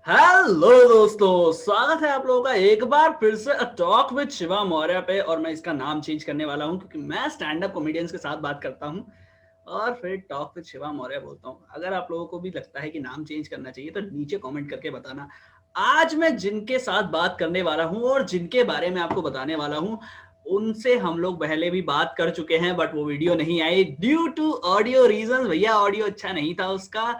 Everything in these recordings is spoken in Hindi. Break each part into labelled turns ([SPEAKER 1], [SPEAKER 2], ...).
[SPEAKER 1] हेलो दोस्तों, स्वागत है आप लोगों का एक बार फिर से a talk with Shiva Maurya पे। और मैं इसका नाम चेंज करने वाला हूं क्योंकि मैं स्टैंड अप कॉमेडियंस के साथ बात करता हूं और फिर टॉक विद शिवा मौर्य बोलता हूं। अगर आप लोगों को भी लगता है कि नाम चेंज करना चाहिए तो नीचे कमेंट करके बताना। आज मैं जिनके साथ बात करने वाला हूं और जिनके बारे में आपको बताने वाला हूं, उनसे हम लोग पहले भी बात कर चुके हैं, बट वो वीडियो नहीं आई ड्यू टू ऑडियो रीजंस। भैया ऑडियो अच्छा नहीं था उसका।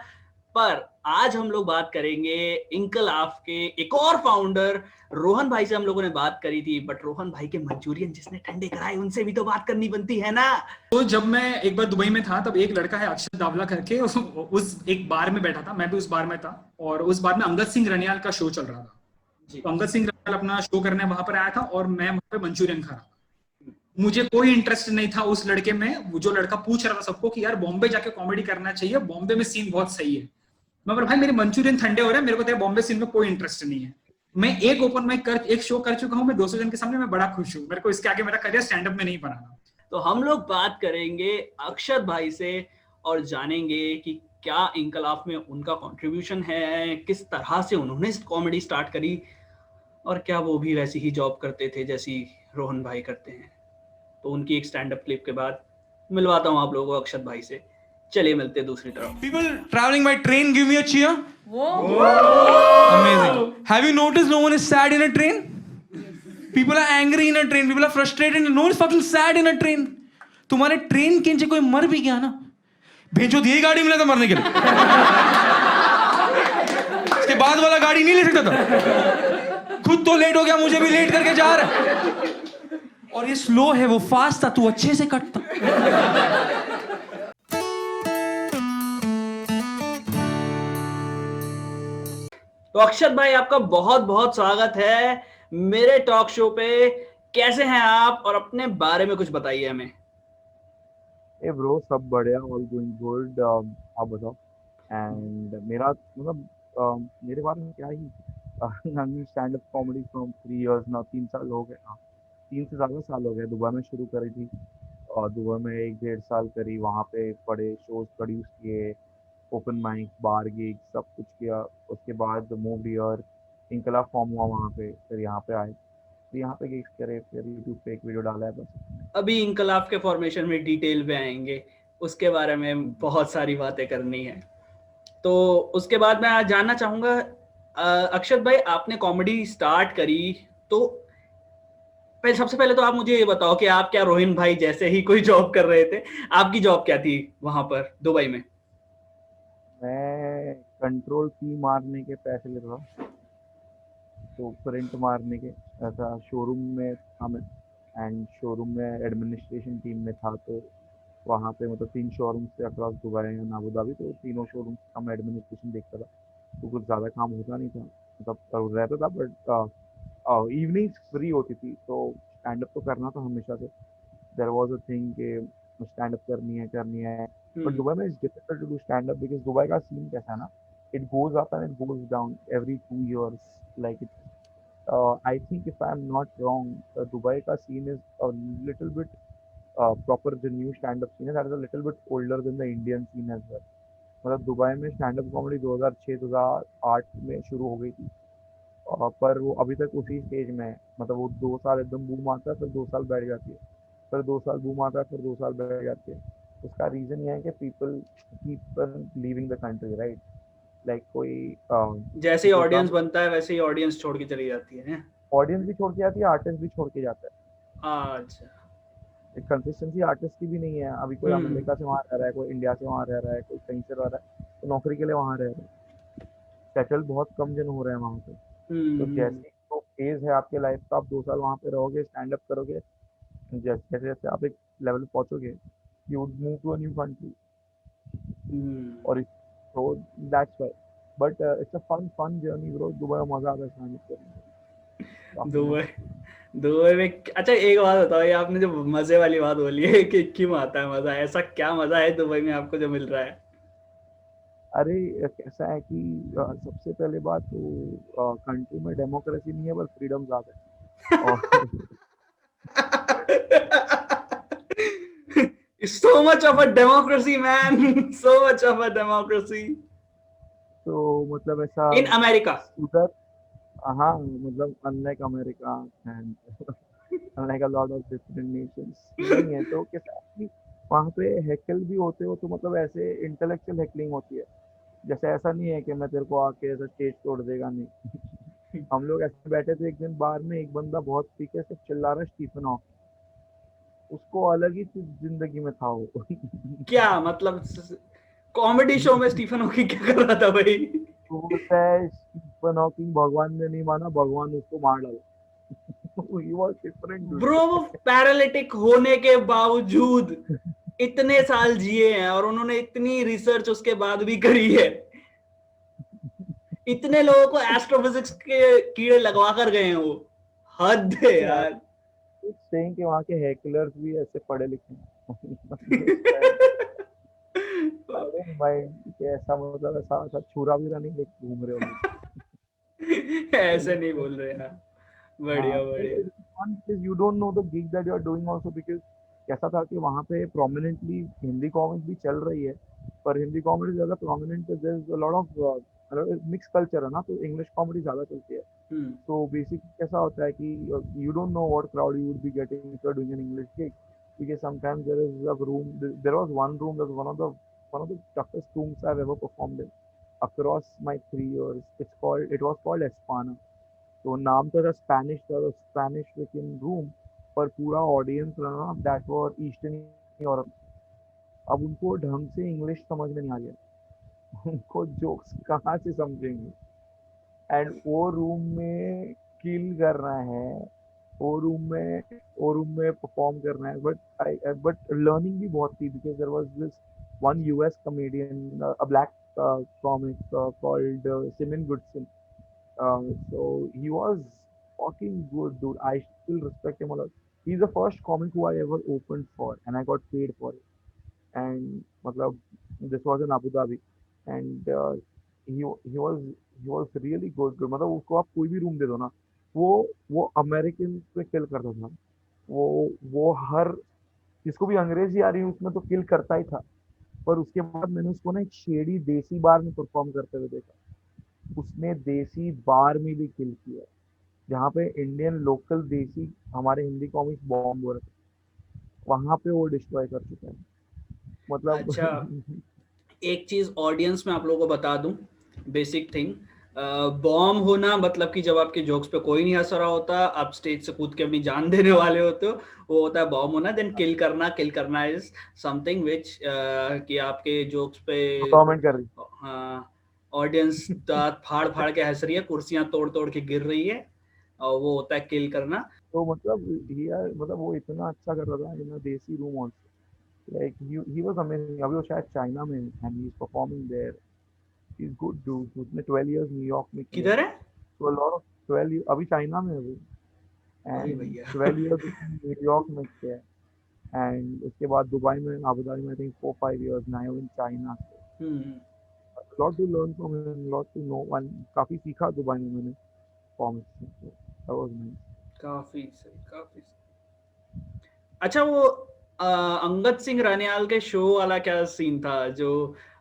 [SPEAKER 1] पर आज हम लोग बात करेंगे इंकलाफ के एक और फाउंडर रोहन भाई से। हम लोगों ने बात करी थी, बट रोहन भाई के मंचूरियन जिसने ठंडे कराए उनसे भी तो बात करनी बनती है ना।
[SPEAKER 2] तो जब मैं एक बार दुबई में था तब एक लड़का है अक्षत दावला करके उस एक बार में बैठा था। मैं भी उस बार में था और उस बार में अंगद सिंह रनियाल का शो चल रहा था।
[SPEAKER 1] जी।
[SPEAKER 2] तो अंगद सिंह रनियाल अपना शो करने वहां पर आया था और मैं वहां पे मंचूरियन खा रहा था। मुझे कोई इंटरेस्ट नहीं था उस लड़के में। वो जो लड़का पूछ रहा था सबको कि यार बॉम्बे जाके कॉमेडी करना चाहिए, बॉम्बे में सीन बहुत सही है। मैं बोला भाई मेरे मंचूरियन ठंडे हो रहे हैं, मेरे को तेरे बॉम्बे सीन में कोई इंटरेस्ट नहीं है। मैं एक ओपन माइक कर एक शो कर चुका हूँ, मैं 200 जन के सामने, मैं बड़ा खुश हूँ। मेरे को इसके आगे मेरा करियर स्टैंड अप में नहीं बनाना।
[SPEAKER 1] तो हम लोग बात करेंगे अक्षत भाई से और जानेंगे कि क्या इंकलाफ में उनका कंट्रीब्यूशन है, किस तरह से उन्होंने कॉमेडी स्टार्ट करी और क्या वो भी वैसी ही जॉब करते थे जैसी रोहन भाई करते हैं। तो उनकी एक स्टैंड अप क्लिप के बाद मिलवाता हूँ आप लोगों को अक्षत भाई से। चलिए मिलते हैं दूसरी तरफ।
[SPEAKER 3] People traveling by train, give me a cheer. Amazing. Have you noticed no one is sad in a train? People are angry in a train. People are frustrated. No one is fucking sad in a train. तुम्हारे ट्रेन के नीचे कोई मर भी गया ना, भेजो दिए गाड़ी मिला था मरने के लिए। इसके बाद वाला गाड़ी नहीं ले सकता था। खुद तो लेट हो गया, मुझे भी लेट करके जा रहा है। और ये स्लो है, वो फास्ट था, तू अच्छे से कटता।
[SPEAKER 1] तो अक्षत भाई आपका बहुत बहुत स्वागत है मेरे टॉक शो पे। कैसे हैं आप और अपने बारे में कुछ बताइए हमें।
[SPEAKER 4] ए ब्रो, सब बढ़िया, ऑल गोइंग गुड। आप बताओ। एंड मेरा मतलब मेरे बारे में क्या ही I stand up comedy from 3 years ना, 3 साल हो गए। हाँ, 3 से ज़्यादा साल हो गए। दुबई में शुरू करी थी और दुबई में 1 डेढ़ साल करी। वहाँ पे बड़े शोज प्रोड्यूस किए, ओपन माइक, बार गिग, सब कुछ किया। उसके बाद मूव ईयर, इनकलाब फॉर्म हुआ वहाँ पे, फिर यहाँ पे आए, फिर यहाँ पे गिग्स करे, फिर यूट्यूब पे एक वीडियो डाला है बस।
[SPEAKER 1] अभी इंकलाब के फॉर्मेशन में डिटेल में आएंगे, उसके बारे में बहुत सारी बातें करनी है। तो उसके बाद मैं आज जानना चाहूंगा अक्षत भाई, आपने कॉमेडी स्टार्ट करी तो सबसे पहले तो आप मुझे ये बताओ कि आप क्या रोहिन भाई जैसे ही कोई जॉब कर रहे थे? आपकी जॉब क्या थी वहां पर दुबई में?
[SPEAKER 4] मैं कंट्रोल की मारने के पैसे लेता था, तो प्रिंट मारने के। ऐसा शोरूम में था मैं, एंड शोरूम में एडमिनिस्ट्रेशन टीम में था। तो वहाँ पे मतलब 3 शोरूम से across Dubai and Abu Dhabi, तो तीनों शोरूम का मैं एडमिनिस्ट्रेशन देखता था। तो कुछ ज़्यादा काम होता नहीं था, मतलब रहता था, बट इवनिंग्स फ्री होती थी तो स्टैंड अप तो करना था हमेशा से। देयर वाज अ थिंग कि स्टैंड अप करनी है। बट दुबई में it's difficult to do stand up because Dubai का सीन कैसा है ना, it goes up and it goes down every 2 years. Like I think if I'm not wrong, Dubai ka scene is a little bit proper. The new stand-up scene is that is a little bit older than the Indian scene as well. मतलब दुबई में स्टैंड अप कॉमेडी 2006-2008 में शुरू हो गई थी, पर वो अभी तक उसी स्टेज में है। मतलब वो 2 साल एकदम बूम आता है, फिर 2 साल बैठ जाती है, फिर 2 साल बूम आता है, फिर 2 साल बैठ जाती है। उसका रीज़न ये है कि people keep leaving the country, right. Like कोई
[SPEAKER 1] जैसे ही
[SPEAKER 4] फॉर
[SPEAKER 1] ऑडियंस
[SPEAKER 4] एग्जाम्पल,
[SPEAKER 1] बनता है वैसे ही ऑडियंस छोड़ के चली जाती है।
[SPEAKER 4] ऑडियंस भी छोड़ के जाती है, आर्टिस्ट भी छोड़ के जाता है।
[SPEAKER 1] अच्छा।
[SPEAKER 4] एक कंसिस्टेंसी आर्टिस्ट की भी नहीं है। अभी कोई
[SPEAKER 1] हम्म।
[SPEAKER 4] अमेरिका से वहाँ रह रहा है, कोई इंडिया से वहाँ रह रहा है, कोई कहीं से रह रहा है, तो नौकरी के लिए वहाँ रह रहा है। सेटल बहुत कम जन हो रहे हैं वहाँ पे। तो
[SPEAKER 1] हम्म।
[SPEAKER 4] जैसे ही तो फेज है आपके लाइफ का, आप 2 साल वहाँ पे रहोगे, स्टैंड अप करोगे, जैसे जैसे जैसे आप एक लेवल पे पहुँचोगे, you would move to a new country.
[SPEAKER 1] Hmm.
[SPEAKER 4] और तो that's why. But it's a fun fun journey bro. Dubai में मजा आता है स्टैंड अप करने में, काफी
[SPEAKER 1] दुबई।
[SPEAKER 4] मस्त।
[SPEAKER 1] दुबई में अच्छा एक बात बताओ, ये आपने जो मजे वाली बात बोली है कि क्यों आता है मजा, ऐसा क्या मजा है दुबई में आपको जो मिल रहा है?
[SPEAKER 4] अरे कैसा है कि सबसे पहले बात तो कंट्री में डेमोक्रेसी नहीं है, पर फ्रीडम ज़्यादा है। और
[SPEAKER 1] So much of a democracy, man. So much of a democracy.
[SPEAKER 4] तो मतलब ऐसा
[SPEAKER 1] इन अमेरिका।
[SPEAKER 4] उधर, हाँ मतलब unlike America and unlike a lot of different Nations नहीं है, तो कैसा है कि वहाँ पे हैकल भी होते हो तो मतलब ऐसे इंटेलेक्चुअल हैकलिंग होती है। जैसे ऐसा नहीं है कि मैं तेरे को आके ऐसा स्टेज तोड़ देगा, नहीं। हम लोग ऐसे बैठे थे एक दिन बार में, एक बंदा बहुत पीछे से चिल्ला रहा स्टीफन हॉकिंग, उसको अलग ही चीज जिंदगी में था वो।
[SPEAKER 1] क्या मतलब, कॉमेडी शो में स्टीफन हॉकिंग क्या कर रहा था भाई?
[SPEAKER 4] तो बोलता है स्टीफन हॉकिंग भगवान ने नहीं माना, भगवान उसको मार डाला। ही वाज डिफरेंट
[SPEAKER 1] ब्रो, वो पैरालिटिक होने के बावजूद इतने साल जिए हैं और उन्होंने इतनी रिसर्च उसके बाद भी करी है। इतने लोगों को एस्ट्रोफिजिक्स के कीड़े लगवा कर गए हैं वो। हद है
[SPEAKER 4] यार।
[SPEAKER 1] यार।
[SPEAKER 4] सेइंग कि वहाँ के हैकलर्स भी ऐसे पढ़े लिखे हैं। आई डोंट माइंड कि ऐसा मतलब ऐसा ऐसा छुरा भी नहीं लेके घूम रहे हो लोग।
[SPEAKER 1] ऐसे नहीं बोल रहे यार।
[SPEAKER 4] हाँ,
[SPEAKER 1] बढ़िया बढ़िया।
[SPEAKER 4] You don't know the gig that you are doing also, because कैसा था कि वहाँ पे प्रोमिनेंटली हिंदी कॉमिक्स भी चल रही है, पर हिंदी कॉमेडी ज़्यादा प्रोमिनेंट है, there is a lot of mix culture है ना, तो इंग्लिश कॉमेडी ज़्यादा चलती है।
[SPEAKER 1] हम्म।
[SPEAKER 4] तो बेसिक कैसा होता है कि you don't know what crowd you would be getting if you are doing an English gig, because sometimes there is a room, there was one room that was one of the toughest rooms I've ever performed in across my 3 years. It was called Espana. तो नाम तो था स्पैनिश, था स्पैनिश स्पीकिंग रूम, पर पूरा ऑडियंस रहा दैट वर ईस्टर्न यूरोप। अब उनको ढंग से इंग्लिश समझ में नहीं आ गया, उनको जोक्स कहाँ से समझेंगे, एंड वो रूम में किल करना है, वो रूम में परफॉर्म करना है, बट लर्निंग भी बहुत थी, because there was this one US comedian, a black comic called Simon Goodson. So he was fucking good, dude. I still respect him a lot. He's the first comic who I ever opened for, and I got paid for it. And matlab, this was in Abu Dhabi, and he was really good. Good. मतलब उसको आप कोई भी रूम दे दो ना, वो अमेरिकन पे किल करता था। वो वो हर जिसको भी अंग्रेजी आ रही है उसमें तो किल करता ही था। पर उसके बाद मैंने उसको ना एक शेडी देसी बार में परफॉर्म करते हुए देखा, उसने देसी बार में भी किल किया, जहाँ पे इंडियन लोकल देसी हमारे हिंदी कॉमिक्स बॉम्ब हो रहे थे, वहां पे वो डिस्ट्रॉय कर चुका है मतलब।
[SPEAKER 1] अच्छा, एक चीज ऑडियंस में आप लोगों को बता दूं, बेसिक थिंग। बॉम्ब होना मतलब कि जब आपके जोक्स पे कोई नहीं हंस रहा होता, आप स्टेज से कूद के अपनी जान देने वाले होते हो, वो होता है बॉम्ब होना। देन किल करना इज समथिंग विच कि आपके जोक्स पे
[SPEAKER 4] कमेंट कर रही
[SPEAKER 1] ऑडियंस दांत फाड़ फाड़ के हंस रही है, कुर्सियां तोड़ तोड़ के गिर रही है, और वो होता है किल करना।
[SPEAKER 4] तो मतलब यार मतलब वो इतना अच्छा कर रहा था in desi room also, like he was amazing. अभी वो शायद चाइना में and he is performing there, he is good dude. उसने 12 इयर्स न्यूयॉर्क में किया,
[SPEAKER 1] किधर है?
[SPEAKER 4] तो लॉट ऑफ 12 अभी चाइना में है वो,
[SPEAKER 1] अरे
[SPEAKER 4] एंड
[SPEAKER 1] भैया।
[SPEAKER 4] 12 इयर्स उसने न्यूयॉर्क में किया है, एंड उसके बाद दुबई में, अबू धाबी में, I think 4-5 years now in China.
[SPEAKER 1] Hmm.
[SPEAKER 4] Lot to learn from him, lot to know, and काफी सीखा दुबई में मैंने कॉमिक्स से, दैट वाज नाइस।
[SPEAKER 1] काफी सही, काफी सही। अच्छा, वो अंगद सिंह रानियाल के शो वाला क्या सीन था जो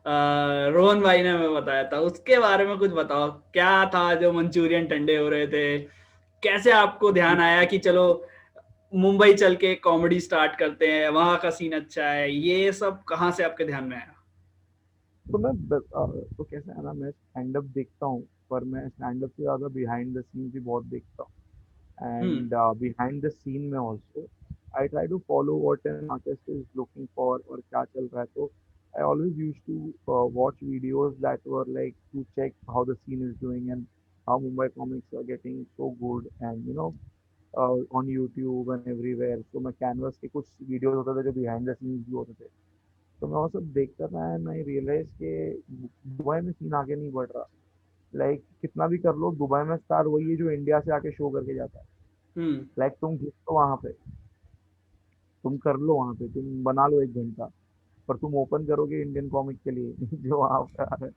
[SPEAKER 1] रोहन भाई ने हमें बताया था, उसके बारे में कुछ बताओ। क्या था जो मंचूरियन ठंडे हो रहे थे? कैसे आपको ध्यान आया कि चलो मुंबई चल के कॉमेडी स्टार्ट करते हैं, वहां का सीन अच्छा है, ये सब कहाँ से आपके ध्यान में आया?
[SPEAKER 4] तो तो कैसे है ना, मैं स्टैंड अप देखता हूँ, पर मैं स्टैंड अप से ज़्यादा बिहाइंड द सीन भी बहुत देखता हूँ,
[SPEAKER 1] hmm.
[SPEAKER 4] And behind the scene में also I try to follow what an artist is looking for और क्या चल रहा है। तो I always use to watch videos that were like to check how the scene is doing and how Mumbai comics are getting so good, and on YouTube and everywhere. तो मैं कैनवस के कुछ वीडियोज होते थे जो बिहाइंड द सीन्स भी होते थे, तो मैं वो सब देखता था, एंड आई रियलाइज कि दुबई में सीन आगे नहीं बढ़ रहा। लाइक कितना भी कर लो, दुबई में स्टार वही है जो इंडिया से आके शो करके जाता है।
[SPEAKER 1] हम्म।
[SPEAKER 4] लाइक तुम घुस तो वहां पे, तुम कर लो वहां पे, तुम बना लो 1 घंटा, पर तुम ओपन करोगे इंडियन कॉमिक के लिए जो वहां पे आ रहा है।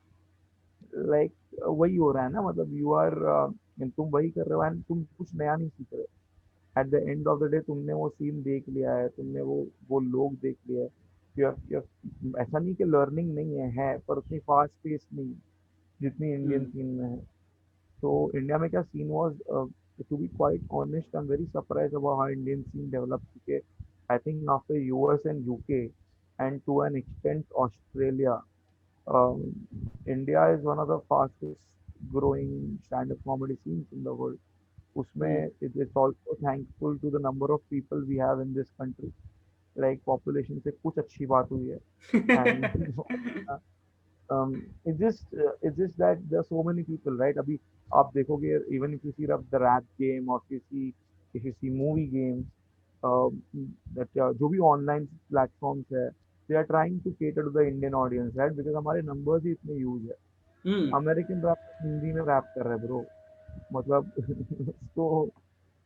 [SPEAKER 4] लाइक वही हो रहा है ना, मतलब यू आर तुम वही कर रहे हो एंड तुम कुछ नया नहीं सीख रहे। At the end of the day तुमने वो सीन देख लिया है, तुमने वो लोग देख लिया है। ऐसा नहीं कि लर्निंग नहीं है, पर उतनी फास्ट पेस नहीं है। जितनी इंडियन सीन में है। तो इंडिया में क्या scene was, to be quite honest, I am very surprise about how Indian scene develop, क्योंकि I think after US and UK and to an extent Australia, India is one of the fastest growing stand up comedy scenes in the world. उसमें it is also thankful to the number of people we have in this country, like population से कुछ अच्छी बात हुई है। And it's just that there are so many people, right? अभी आप देखोगे, even if you see the rap game, or if you see movie games, जो भी online platforms है, they are trying to cater to the Indian audience, right? Because हमारे numbers ही इतने huge है। अमेरिकन रैप हिंदी में रैप कर रहे हैं ब्रो, मतलब तो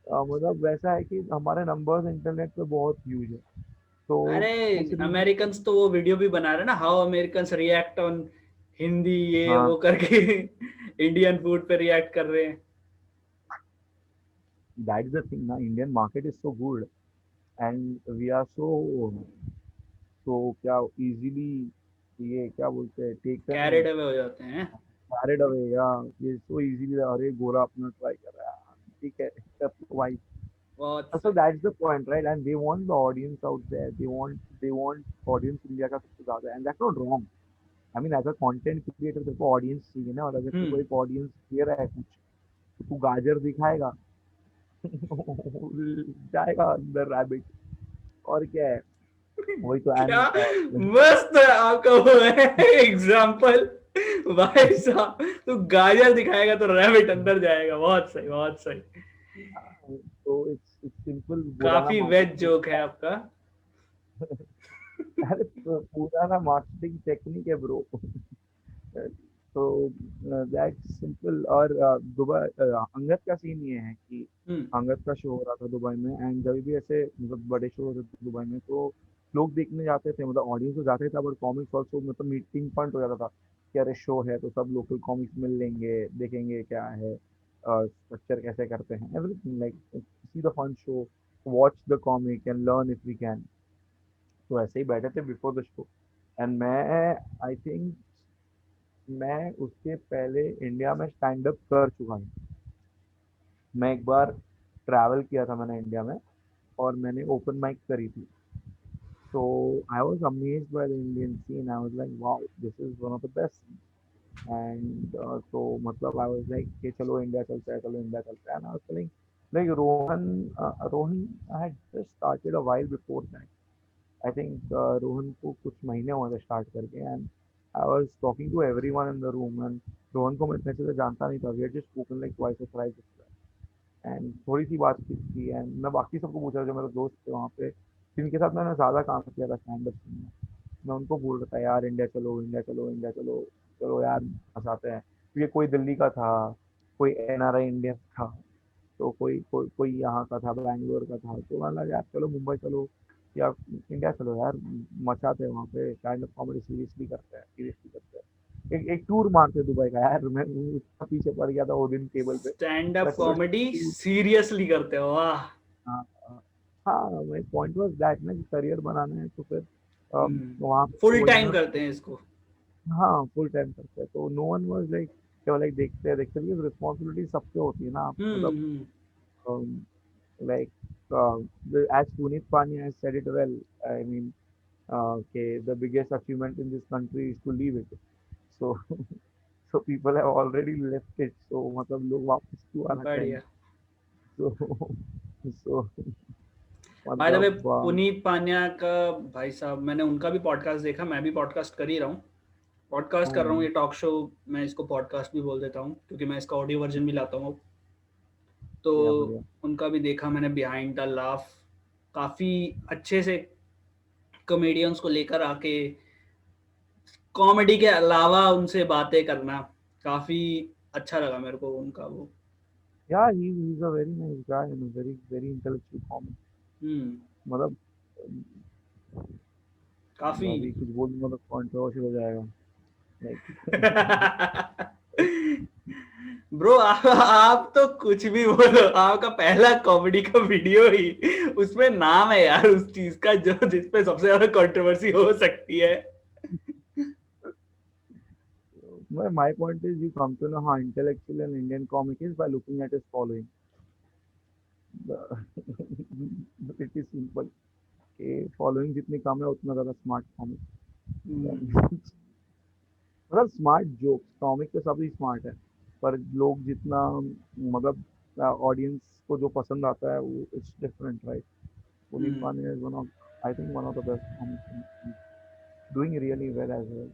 [SPEAKER 4] मतलब वैसा है कि हमारे नंबर्स इंटरनेट पे बहुत ह्यूज है। तो
[SPEAKER 1] अरे
[SPEAKER 4] उस रीजन,
[SPEAKER 1] अमेरिकन तो वो वीडियो भी बना रहे हैं ना, how American react on Hindi, ये
[SPEAKER 4] हाँ
[SPEAKER 1] वो करके इंडियन फूड पे रिएक्ट कर रहे हैं।
[SPEAKER 4] दैट इज द थिंग ना, Indian market is so good and we are so क्या इजीली, ये क्या बोलते हैं, टेकन
[SPEAKER 1] कैरिड अवे हो जाते हैं।
[SPEAKER 4] कैरिड अवे, या ये सो इजीली, अरे गोरा अपना ट्राई कर रहा है, ठीक है, वाइफ।
[SPEAKER 1] बहुत
[SPEAKER 4] So that's the point, right? And they want the audience out there. They want audience India का सबसे ज्यादा, and that's not wrong. I mean, as a content creator, तेरे को audience चाहिए ना, और अगर तेरे को एक audience दे रहा है कुछ, तो तू गाजर दिखाएगा जाएगा अंदर रैबिट, और क्या है, वही तो।
[SPEAKER 1] क्या मस्त आपका वो है एग्जाम्पल भाई साहब, तो गाजर दिखाएगा तो रैबिट अंदर जाएगा। बहुत सही, बहुत सही।
[SPEAKER 4] तो इट्स सिंपल,
[SPEAKER 1] काफी वेज जोक है आपका।
[SPEAKER 4] अरे पुराना मार्केटिंग टेक्निक है ब्रो। तो दैट्स सिंपल। और दुबई, अंगद का सीन ये है कि अंगद का शो हो रहा था दुबई में, एंड जब भी ऐसे मतलब बड़े शो होते थे दुबई में, तो लोग देखने जाते थे, मतलब ऑडियंस तो जाते थे, बट कॉमिक्स ऑल्सो मतलब मीटिंग पॉइंट हो जाता था कि अरे शो है तो सब लोकल कॉमिक्स मिल लेंगे, देखेंगे क्या है, स्ट्रक्चर कैसे करते हैं, everything, like see the fun show, watch the comic and learn if we can. तो ऐसे ही बैठे थे बिफोर द शो, एंड मैं आई थिंक मैं उसके पहले इंडिया में स्टैंड अप कर चुका हूँ। मैं एक बार ट्रैवल किया था मैंने इंडिया में, और मैंने ओपन माइक करी थी। So I was amazed by the Indian scene. I was like, wow, this is one of the best. And so मतलब I was like, कि चलो इंडिया चलता है, चलो इंडिया चलता है। And I was telling, like Rohan had just started a while before that. I think Rohan को कुछ महीने हुए थे स्टार्ट करके, and I was talking to everyone in the room, and Rohan को मैं इतने से जानता नहीं था। We had just spoken like twice or thrice, and थोड़ी सी बातचीत की, and मैं बाकी सबको पूछ रहा था जो मेरे दोस्त थे वहाँ पे, जिनके साथ मैंने ज़्यादा काम किया था स्टैंड अप में। मैं उनको बोल रहा था, यार इंडिया चलो, इंडिया चलो, इंडिया चलो, चलो यार फंसाते हैं। क्योंकि कोई दिल्ली का था, कोई एनआरआई इंडियन था, तो कोई यहाँ का था, बैंगलोर का था। तो मैं लगा यार चलो मुंबई चलो या इंडिया चलो यार, मचाते हैं वहाँ पे, स्टैंड अप कॉमेडी सीरियसली करते हैं। एक टूर मारते दुबई का। यार मैं उसका पीछे पड़ गया था वो दिन टेबल पे।
[SPEAKER 1] स्टैंड अप कॉमेडी सीरियसली करते हो, वाह।
[SPEAKER 4] हाँ, माय पॉइंट वाज दैट ना, कि करियर बनाना है तो फिर वहाँ
[SPEAKER 1] फुल टाइम करते हैं इसको।
[SPEAKER 4] हाँ, फुल टाइम करते हैं। तो नो वन वाज लाइक, केवल लाइक देखते हैं रिस्पॉन्सिबिलिटी सबसे होती है ना, मतलब like as Puneet Pania has said it well, I mean, okay, the biggest achievement in this country is to leave it. So so people have already left it, so मतलब लोग वापस क्यों आना चाहिए? so
[SPEAKER 1] by the way, Puneet पानिया का भाई साहब, मैंने उनका भी पॉडकास्ट देखा। मैं भी पॉडकास्ट कर ही रहा हूँ, पॉडकास्ट कर रहा हूँ, ये टॉक शो, मैं इसको पॉडकास्ट भी बोल देता हूँ क्योंकि मैं इसका ऑडियो वर्जन भी लाता हूँ। तो उनका भी देखा मैंने, बिहाइंड द लाफ, काफी अच्छे से कॉमेडियंस को लेकर आके कॉमेडी के अलावा उनसे बातें करना काफी अच्छा लगा मेरे को उनका वो।
[SPEAKER 4] Yeah, he's a very nice guy and a very intellectual comic. मतलब
[SPEAKER 1] काफी
[SPEAKER 4] अभी कुछ बोल दूंगा तो कंट्रोवर्शियल हो जाएगा।
[SPEAKER 1] ब्रो आप तो कुछ भी बोलो, आपका पहला कॉमेडी का वीडियो ही, उसमें नाम है यार उस चीज का जो जिसपे सबसे ज्यादा कंट्रोवर्सी हो सकती है।
[SPEAKER 4] My point is, you come to know how intellectual an Indian comic is by looking at his following. The- it is simple. कि फॉलोइंग जितनी कम है उतना ज़्यादा स्मार्ट कॉमिक। मतलब स्मार्ट जोक्स कॉमिक तो सभी स्मार्ट है, पर लोग जितना मतलब ऑडियंस को जो पसंद आता है वो it's different, right? Puneet Pani is one of, I think one of the best comic, doing really well as well,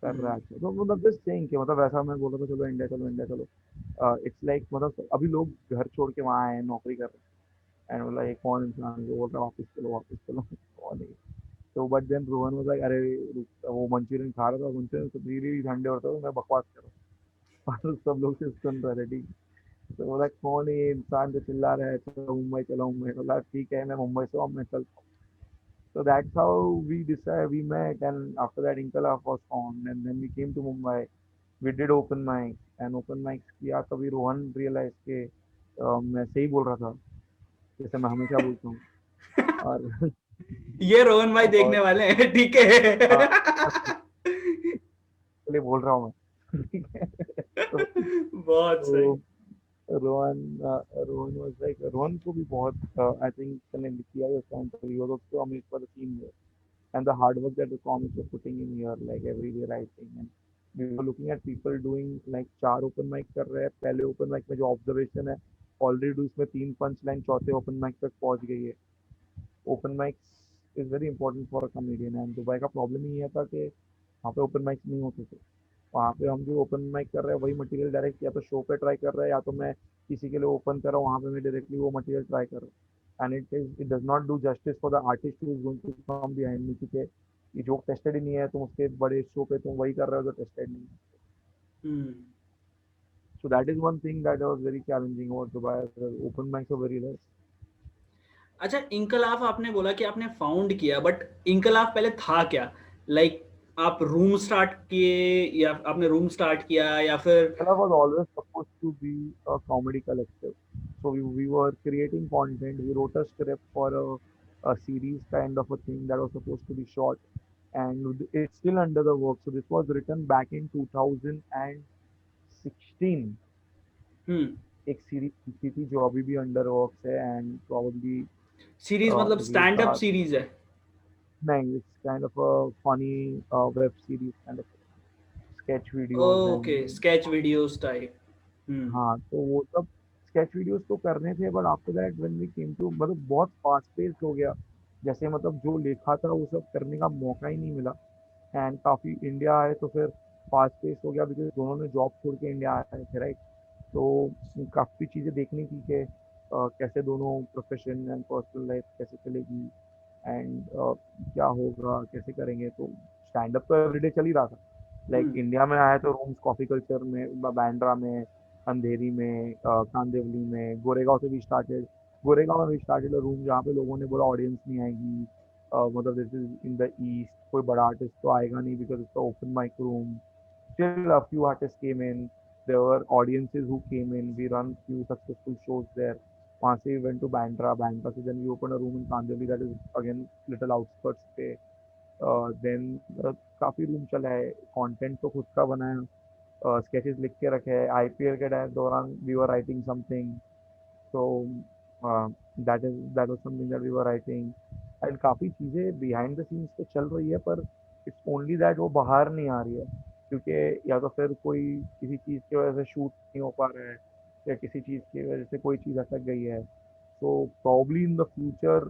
[SPEAKER 4] कर रहा है अच्छा। तो मतलब जस्ट सेइंग कि मतलब वैसा मैं बोल रहा था चलो इंडिया चलो इंडिया चलो, इट्स लाइक मतलब अभी लोग घर छोड़ के वहाँ आए हैं नौकरी कर रहे हैं, एंड बोला एक कौन इंसान जो बोल रहा है वापस चलो कौन है? तो but then Rohan was like अरे वो मंचूरियन खा रहा था, मंचूरियन तो धीरे ठंडे होता है, मैं बकवास कर रहा हूँ। और सब लोग से सुन रहे थे, ठीक। तो बोला कौन है ये इंसान जो चिल्ला रहा है चलो मुंबई, बोला ठीक है मैं मुंबई से हूँ, अब मैं चलता हूँ। So that's how we met, and after that Inkala was formed, and then we came to Mumbai. We did open mic, and open mic किया तभी रोहन रियलाइज के मैं सही बोल रहा था, जैसे मैं हमेशा बोलता हूँ। और
[SPEAKER 1] ये रोहन भाई
[SPEAKER 4] और
[SPEAKER 1] देखने वाले हैं, ठीक है।
[SPEAKER 4] हाँ, इसलिए बोल रहा हूँ मैं। ठीक है।
[SPEAKER 1] बहुत सही।
[SPEAKER 4] तो रोहन रोहन वाज लाइक, रोहन को भी बहुत आई थिंक कनेक्ट किया है उस टाइम पर, he was also amazed for the scene and the hard work that the comics are putting in here, like every day writing, and we were looking at people doing like 4 open mic कर रहे हैं, पहले open mic में जो observation है already उसमें 3 punchline, चौथे open mic तक पहुंच गई है। open mics is very important for a comedian, and Dubai का problem ही ये था कि वहाँ पे open mics नहीं होते थे। वहाँ पे हम जो ओपन माइक कर रहे हैं वही मटेरियल डायरेक्ट या तो शो पे ट्राई कर रहे हैं, या तो मैं किसी के लिए ओपन कर रहा हूँ वहाँ पे मैं डायरेक्टली वो मटेरियल ट्राई कर रहा हूँ, and it does not do justice for the artist who is going to come behind me, क्योंकि ये जोक टेस्टेड ही नहीं है, तुम उसके बड़े शो पे तुम वही कर रहे हो जो टेस्टेड नहीं है। So that is one thing that was very challenging over Dubai, open mics are very less.
[SPEAKER 1] अच्छा, इंकलाफ आपने बोला कि आपने फाउंड किया, बट इंकलाफ पहले था क्या? लाइक आप रूम स्टार्ट किए, या आपने रूम स्टार्ट किया, या फिर
[SPEAKER 4] Kala was always supposed to be a comedy collective. So we were creating content. We wrote a script for a series kind of a thing that was supposed to be shot. And it's still under the work. So this was written back in 2016.
[SPEAKER 1] हम्म
[SPEAKER 4] एक सीरीज लिखी थी जो अभी भी अंडर वर्क्स है, एंड प्रोबेबली
[SPEAKER 1] सीरीज मतलब
[SPEAKER 4] we
[SPEAKER 1] stand up
[SPEAKER 4] start,
[SPEAKER 1] series है?
[SPEAKER 4] नहीं it's kind of a funny web series kind of sketch videos
[SPEAKER 1] okay,
[SPEAKER 4] and
[SPEAKER 1] sketch videos type.
[SPEAKER 4] हाँ, तो वो सब स्केच वीडियोस तो करने थे, but after that when we came to मतलब बहुत फास्ट पेस्ड हो गया, जैसे मतलब जो लिखा था वो सब करने का मौका ही नहीं मिला। एंड काफ़ी इंडिया आए तो फिर फास्ट पेस हो गया, बिकॉज दोनों ने जॉब छोड़ के इंडिया आए थे, राइट? तो काफ़ी चीज़ें देखनी थी कि कैसे दोनों प्रोफेशन एंड पर्सनल लाइफ कैसे चलेगी, एंड क्या होगा कैसे करेंगे। तो स्टैंड अप तो एवरीडे चल ही रहा था। लाइक इंडिया में आया तो रूम्स कॉफ़ी कल्चर में, बांद्रा में, अंधेरी में, कांदिवली में, गोरेगांव से भी स्टार्टेड, गोरेगांव में भी स्टार्टेड रूम जहाँ पे लोगों ने बोला ऑडियंस नहीं आएगी, मतलब this is in the east, कोई बड़ा आर्टिस्ट तो आएगा नहीं because it's open mic room. Still, a few artists came in. There were audiences who came in. We run few successful shows there. वहाँ से we went to Bandra. Bandra से then we opened a room in Kandivali that is again little outskirts पे। Then काफ़ी रूम चला है, कंटेंट तो खुद का बनाया, स्केचेस लिख के रखे हैं। आईपीएल के दौरान we were writing something, so that was something that we were writing, and काफ़ी चीज़ें बिहाइंड द सीन्स तो चल रही है, पर इट्स ओनली दैट वो बाहर नहीं आ रही है, क्योंकि या तो फिर कोई किसी चीज़ की वजह से शूट नहीं हो पा रहा है, या किसी चीज़ की वजह से कोई चीज़ अटक गई है। So probably in the future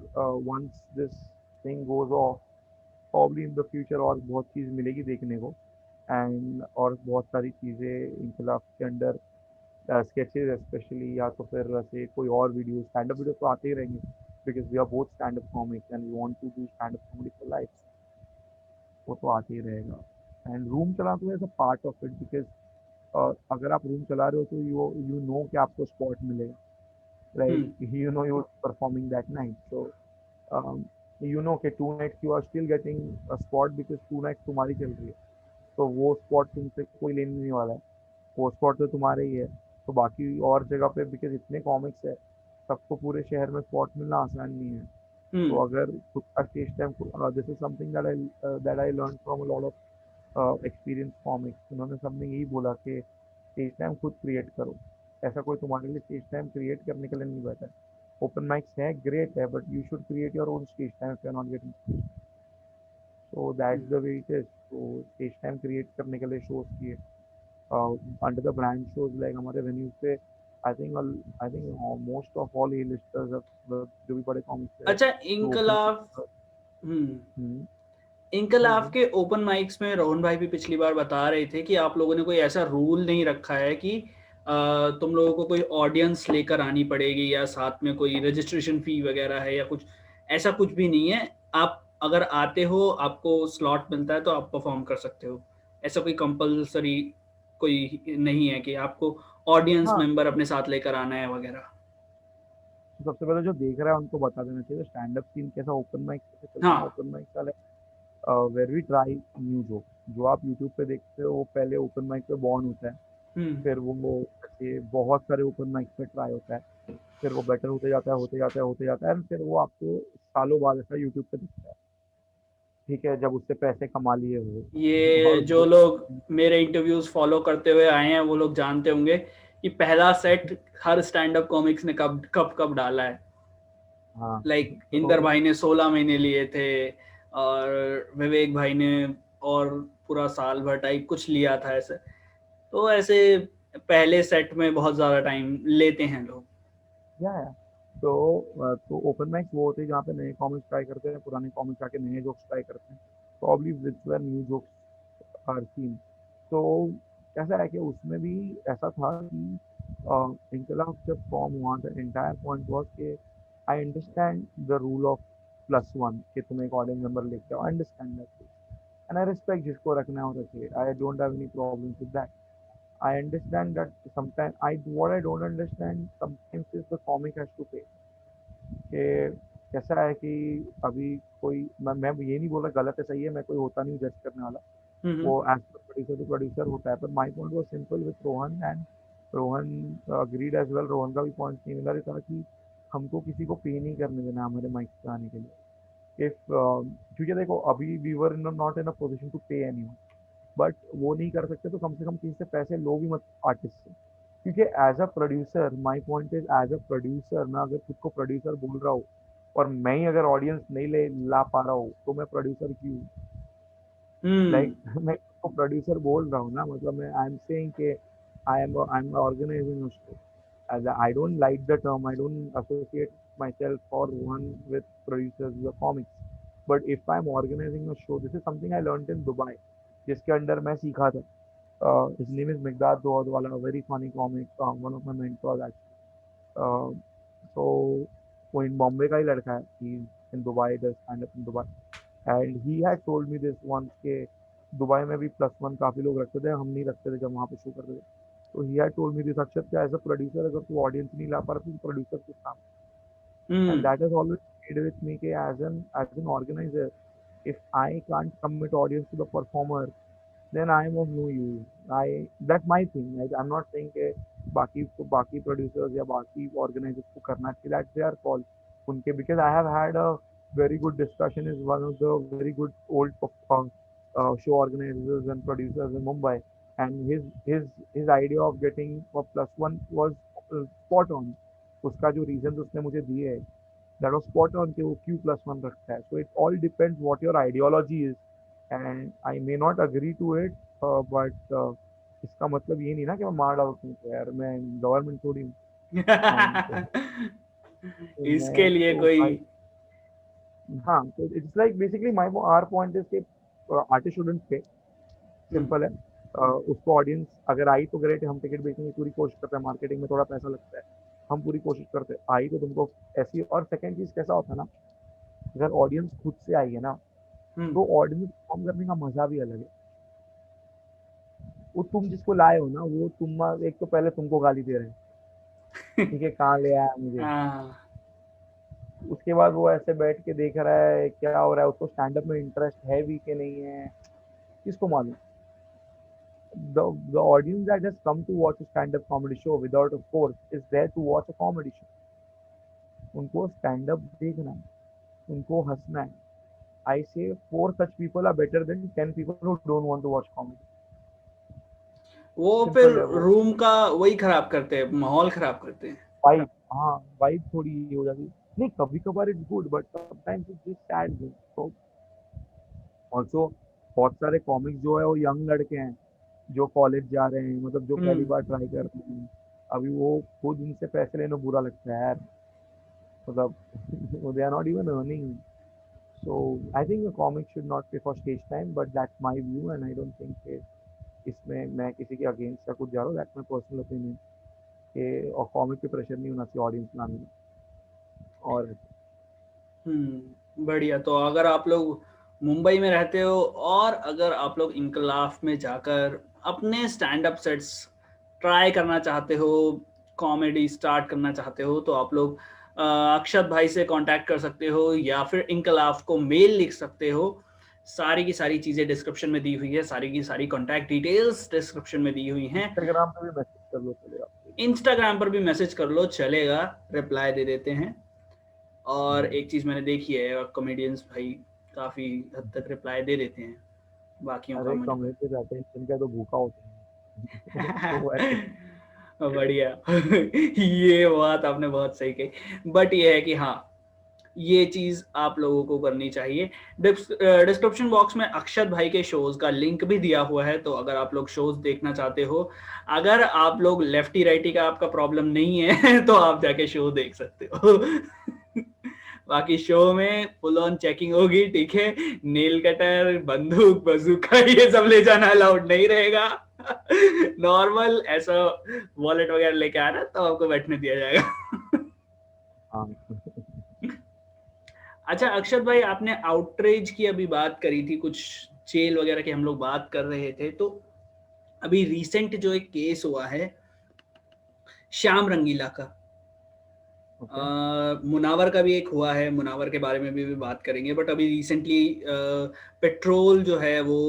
[SPEAKER 4] once this thing goes off, probably in the future और बहुत चीज़ मिलेगी देखने को, एंड और बहुत सारी चीज़ें इनकलाब के अंडर, स्केचेस स्पेशली, या तो फिर वैसे कोई और वीडियो, स्टैंड अप वीडियो तो आते ही रहेंगे, because we are both stand up comics and we want to do stand up comedy for life. वो तो आते ही रहेगा। एंड रूम चलाना तो as a part of it, because अगर आप रूम चला रहे हो तो यू नो कि आपको स्पॉट मिलेगा, like you know you performing that night, so you know कि 2 nights you are still getting a spot, because 2 nights तुम्हारी चल रही है, तो वो स्पॉट तुमसे कोई लेने नहीं वाला है, वो स्पॉट तो तुम्हारे ही है। तो बाकी और जगह पे बिकॉज इतने कॉमिक्स है, सबको पूरे शहर में स्पॉट मिलना आसान नहीं है। तो अगर खुद का stage time, this is something that I learn from a lot of experience comics, उन्होंने सबने यही बोला कि स्टेज टाइम खुद क्रिएट करो, ऐसा कोई तुम्हारे लिए स्टेज टाइम क्रिएट करने के लिए नहीं बैठा है। ओपन माइक्स है, ग्रेट है, but you should create your own stage time if you are not getting, so that's the way it is. तो स्टेज टाइम क्रिएट करने के लिए शोज किए under the brand shows, like हमारे वेन्यूज पे I think most of all A listers जो भी बड़े कॉमिक्स है
[SPEAKER 1] अच्छा,
[SPEAKER 4] तो ओपन
[SPEAKER 1] हम्म इंकलाब के ओपन माइक्स में रोहन भाई भी पिछली बार बता रहे थे कि आप लोगों ने कोई ऐसा रूल नहीं रखा है कि तुम लोगों को कोई ऑडियंस लेकर आनी पड़ेगी या साथ में कोई रजिस्ट्रेशन फी वगैरह है या कुछ, ऐसा कुछ भी नहीं है। आप अगर आते हो, आपको स्लॉट मिलता है तो आप परफॉर्म कर सकते हो। ऐसा कोई कंपलसरी कोई नहीं है कि आपको ऑडियंस
[SPEAKER 4] हाँ।
[SPEAKER 1] मेंबर अपने साथ लेकर आना है वगैरह।
[SPEAKER 4] तो सबसे पहले जो देख रहा है उनको बता देना चाहिए स्टैंड अप सीन कैसा, ओपन माइक कैसे चलता है ना।
[SPEAKER 1] हाँ।
[SPEAKER 4] ओपन माइक का where we try new joke, जो आप यूट्यूब पे देखते हो वो पहले ओपन माइक पे बॉर्न होता है,
[SPEAKER 1] हम्म
[SPEAKER 4] फिर वो ऐसे बहुत सारे ओपन माइक पे ट्राई होता है, फिर वो बेटर होते जाता है होते जाता है होते जाता है, and फिर वो आपको सालों बाद ऐसा यूट्यूब पे दिखता है, ठीक है, जब उससे पैसे कमा लिए हो
[SPEAKER 1] ये
[SPEAKER 4] और
[SPEAKER 1] जो लोग मेरे इंटरव्यूज फॉलो करते हुए आए हैं वो लोग जानते होंगे कि पहला सेट हर स्टैंड अप कॉमिक्स ने कब कब कब डाला है।
[SPEAKER 4] हाँ
[SPEAKER 1] लाइक इंदर
[SPEAKER 4] तो
[SPEAKER 1] भाई ने 16 महीने लिए थे और विवेक भाई ने और पूरा साल भर टाइप कुछ लिया था ऐसे। तो ऐसे पहले सेट में बहुत ज्यादा टाइम लेते हैं लोग।
[SPEAKER 4] या तो ओपन माइक्स वो होते हैं जहाँ पे नए कॉमिक्स ट्राई करते हैं, पुराने कॉमिक्स आके नए जोक्स ट्राई करते हैं, probably which were new jokes are seen. तो ऐसा है कि उसमें भी ऐसा था कि इनकलाब जब फॉर्म हुआ था, एंटायर पॉइंट वॉज कि I understand the rule of +1 कि तुम एक ऑडियंस मेंबर लेके आओ, understand that and I respect जिसको रखना हो रखे, I don't have any problem with that. I understand that sometimes what I don't understand sometimes is the comic has to pay। कि कैसा है कि अभी कोई मैं ये नहीं बोल रहा गलत है सही है, मैं कोई होता नहीं जज करने वाला,
[SPEAKER 1] हम्म
[SPEAKER 4] वो as per producer to producer होता है, पर my point was simple with Rohan and Rohan agreed as well. Rohan का भी पॉइंट सिमिलर था कि हमको किसी को पे नहीं करने देना हमारे माइक पे आने के लिए। इफ क्योंकि देखो अभी we were not in a position to pay anyone, but वो नहीं कर सकते तो कम से कम किसी से पैसे लो भी मत आर्टिस्ट से, क्योंकि as a producer my point is as a producer मैं अगर खुद को प्रोड्यूसर बोल रहा हूँ और मैं ही अगर ऑडियंस नहीं ले ला पा रहा हूँ तो मैं प्रोड्यूसर क्यों?
[SPEAKER 1] हम्म
[SPEAKER 4] लाइक मैं खुद को प्रोड्यूसर बोल रहा हूँ ना, मतलब मैं आई एम सेइंग कि I am organising show, as I don't like the term, I don't associate myself or one with producers or comics. But if I'm organizing a show, this is something I learned in Dubai, जिसके अंडर मैं सीखा था। His name is Migdad Doadwala, a very funny comic, one of my mentors actually. Uh, so वो इन बॉम्बे का ही लड़का है, he in Dubai, does stand up in Dubai, and he had told me this once कि दुबई में भी +1 काफी लोग रखते थे, हम नहीं रखते थे जब वहाँ पे शो करते थे। तो he had told me this Akshat कि एज अ प्रोड्यूसर अगर तू ऑडियंस नहीं ला पा रहा तो प्रोड्यूसर कुछ काम, and
[SPEAKER 1] hmm
[SPEAKER 4] that has always stayed with me कि as an organizer, if I can't commit audience to the performer, then I am of no use। I that's my thing। I'm not saying कि बाकी producers या बाकी organizers को करना चाहिए, that's their call उनके, because I have had a very good discussion with one of the very good old show organizers and producers in Mumbai, and his idea of getting a +1 was spot on। उसका जो reasons उसने मुझे दिए है, that was spot on कि वो क्यों +1 रखता है। So it all depends what your ideology is, and I may not agree to it, but इसका मतलब ये नहीं ना कि मैं मार डालूं तुमको, यार मैं गवर्नमेंट थोड़ी हूँ। and तो
[SPEAKER 1] इसके
[SPEAKER 4] मैं
[SPEAKER 1] लिए
[SPEAKER 4] तो
[SPEAKER 1] कोई
[SPEAKER 4] भाई हाँ, तो it's like basically my our point is कि artist shouldn't pay,
[SPEAKER 1] hmm
[SPEAKER 4] simple है। उसको ऑडियंस अगर आई तो ग्रेट, हम टिकट बेचने की पूरी कोशिश करते हैं, मार्केटिंग में थोड़ा पैसा लगता है, हम पूरी कोशिश करते हैं, आई तो तुमको ऐसी। और सेकंड चीज कैसा होता है ना, अगर ऑडियंस खुद से आई है ना
[SPEAKER 1] हम्म
[SPEAKER 4] तो ऑडियंस परफॉर्म करने का मजा भी अलग है। वो तुम जिसको लाए हो ना वो तुम एक तो पहले तुमको गाली दे रहे हैं, ठीक है, कहाँ ले आया मुझे,
[SPEAKER 1] हाँ
[SPEAKER 4] उसके बाद वो ऐसे बैठ के देख रहा है क्या हो रहा है, उसको स्टैंड अप में इंटरेस्ट है भी कि नहीं है, किसको मालूम। the audience that has come to watch a stand up comedy show without a course is there to watch a comedy show। उनको स्टैंड अप देखना है, उनको हंसना है, I say 4 such people are better than 10 people who don't want to watch comedy.
[SPEAKER 1] वो फिर
[SPEAKER 4] Simple है वो.
[SPEAKER 1] रूम का वही खराब करते हैं, माहौल खराब करते हैं।
[SPEAKER 4] Vibe, हाँ vibe थोड़ी ये हो जाती है. नहीं कभी कभार it's good but sometimes it's just sad. So also बहुत सारे कॉमिक्स जो है वो यंग लड़के हैं जो कॉलेज जा रहे हैं, मतलब जो पहली बार ट्राई कर रहे हैं. अभी वो खुद उनसे पैसे लेना बुरा लगता है यार, मतलब they are not even earning. So I think a comic should not pay for stage time, but that's my view and I don't think कि इसमें मैं किसी के अगेंस्ट या कुछ जा रहा हूँ. That's my personal opinion कि और कॉमिक पे प्रेशर नहीं होना चाहिए ऑडियंस लाने में. और
[SPEAKER 1] बढ़िया। तो अगर आप लोग मुंबई में रहते हो और अगर आप लोग इंकलाफ में जाकर अपने स्टैंड अप सेट्स ट्राई करना चाहते हो, कॉमेडी स्टार्ट करना चाहते हो, तो आप लोग अक्षत भाई से कांटेक्ट कर सकते हो या फिर इंकलाफ को मेल लिख सकते हो। सारी की सारी चीजें डिस्क्रिप्शन में दी हुई है, सारी की सारी कांटेक्ट डिटेल्स डिस्क्रिप्शन में दी हुई हैं।
[SPEAKER 4] इंस्टाग्राम पे भी मैसेज कर लो चलेगा.
[SPEAKER 1] इंस्टाग्राम पर भी मैसेज कर लो चलेगा, रिप्लाई दे देते हैं। और एक चीज मैंने देखी है, कॉमेडियंस भाई काफी हद तक रिप्लाई दे देते हैं, बाकियों का
[SPEAKER 4] अरे
[SPEAKER 1] मुझे
[SPEAKER 4] कम्युनिटी रहते हैं जिनका तो भूखा होता है. तो ऐसे
[SPEAKER 1] बढ़िया। ये बात आपने बहुत सही कही, बट ये है कि हाँ, ये चीज आप लोगों को करनी चाहिए। डिस्क्रिप्शन बॉक्स में अक्षत भाई के शोज का लिंक भी दिया हुआ है, तो अगर आप लोग शोज देखना चाहते हो, अगर आप लोग लेफ्टी राइटी का आपका प्रॉब्लम नहीं है तो आप जाके शो देख सकते हो। बाकी शो में फुल ऑन चेकिंग होगी, ठीक है। नेल कटर, बंदूक, बंदूका ये सब ले जाना अलाउड नहीं रहेगा। नॉर्मल ऐसा वॉलेट वगैरह लेके आना तो आपको बैठने दिया जाएगा।
[SPEAKER 4] हाँ.
[SPEAKER 1] अच्छा अक्षत भाई, आपने आउटरीच की अभी बात करी थी, कुछ जेल वगैरह की हम लोग बात कर रहे थे, तो अभी रिसेंट जो एक केस हुआ है श्याम रंगीला का, मुनावर का भी एक हुआ है, मुनावर के बारे में भी बात करेंगे। बट अभी रिसेंटली पेट्रोल जो है वो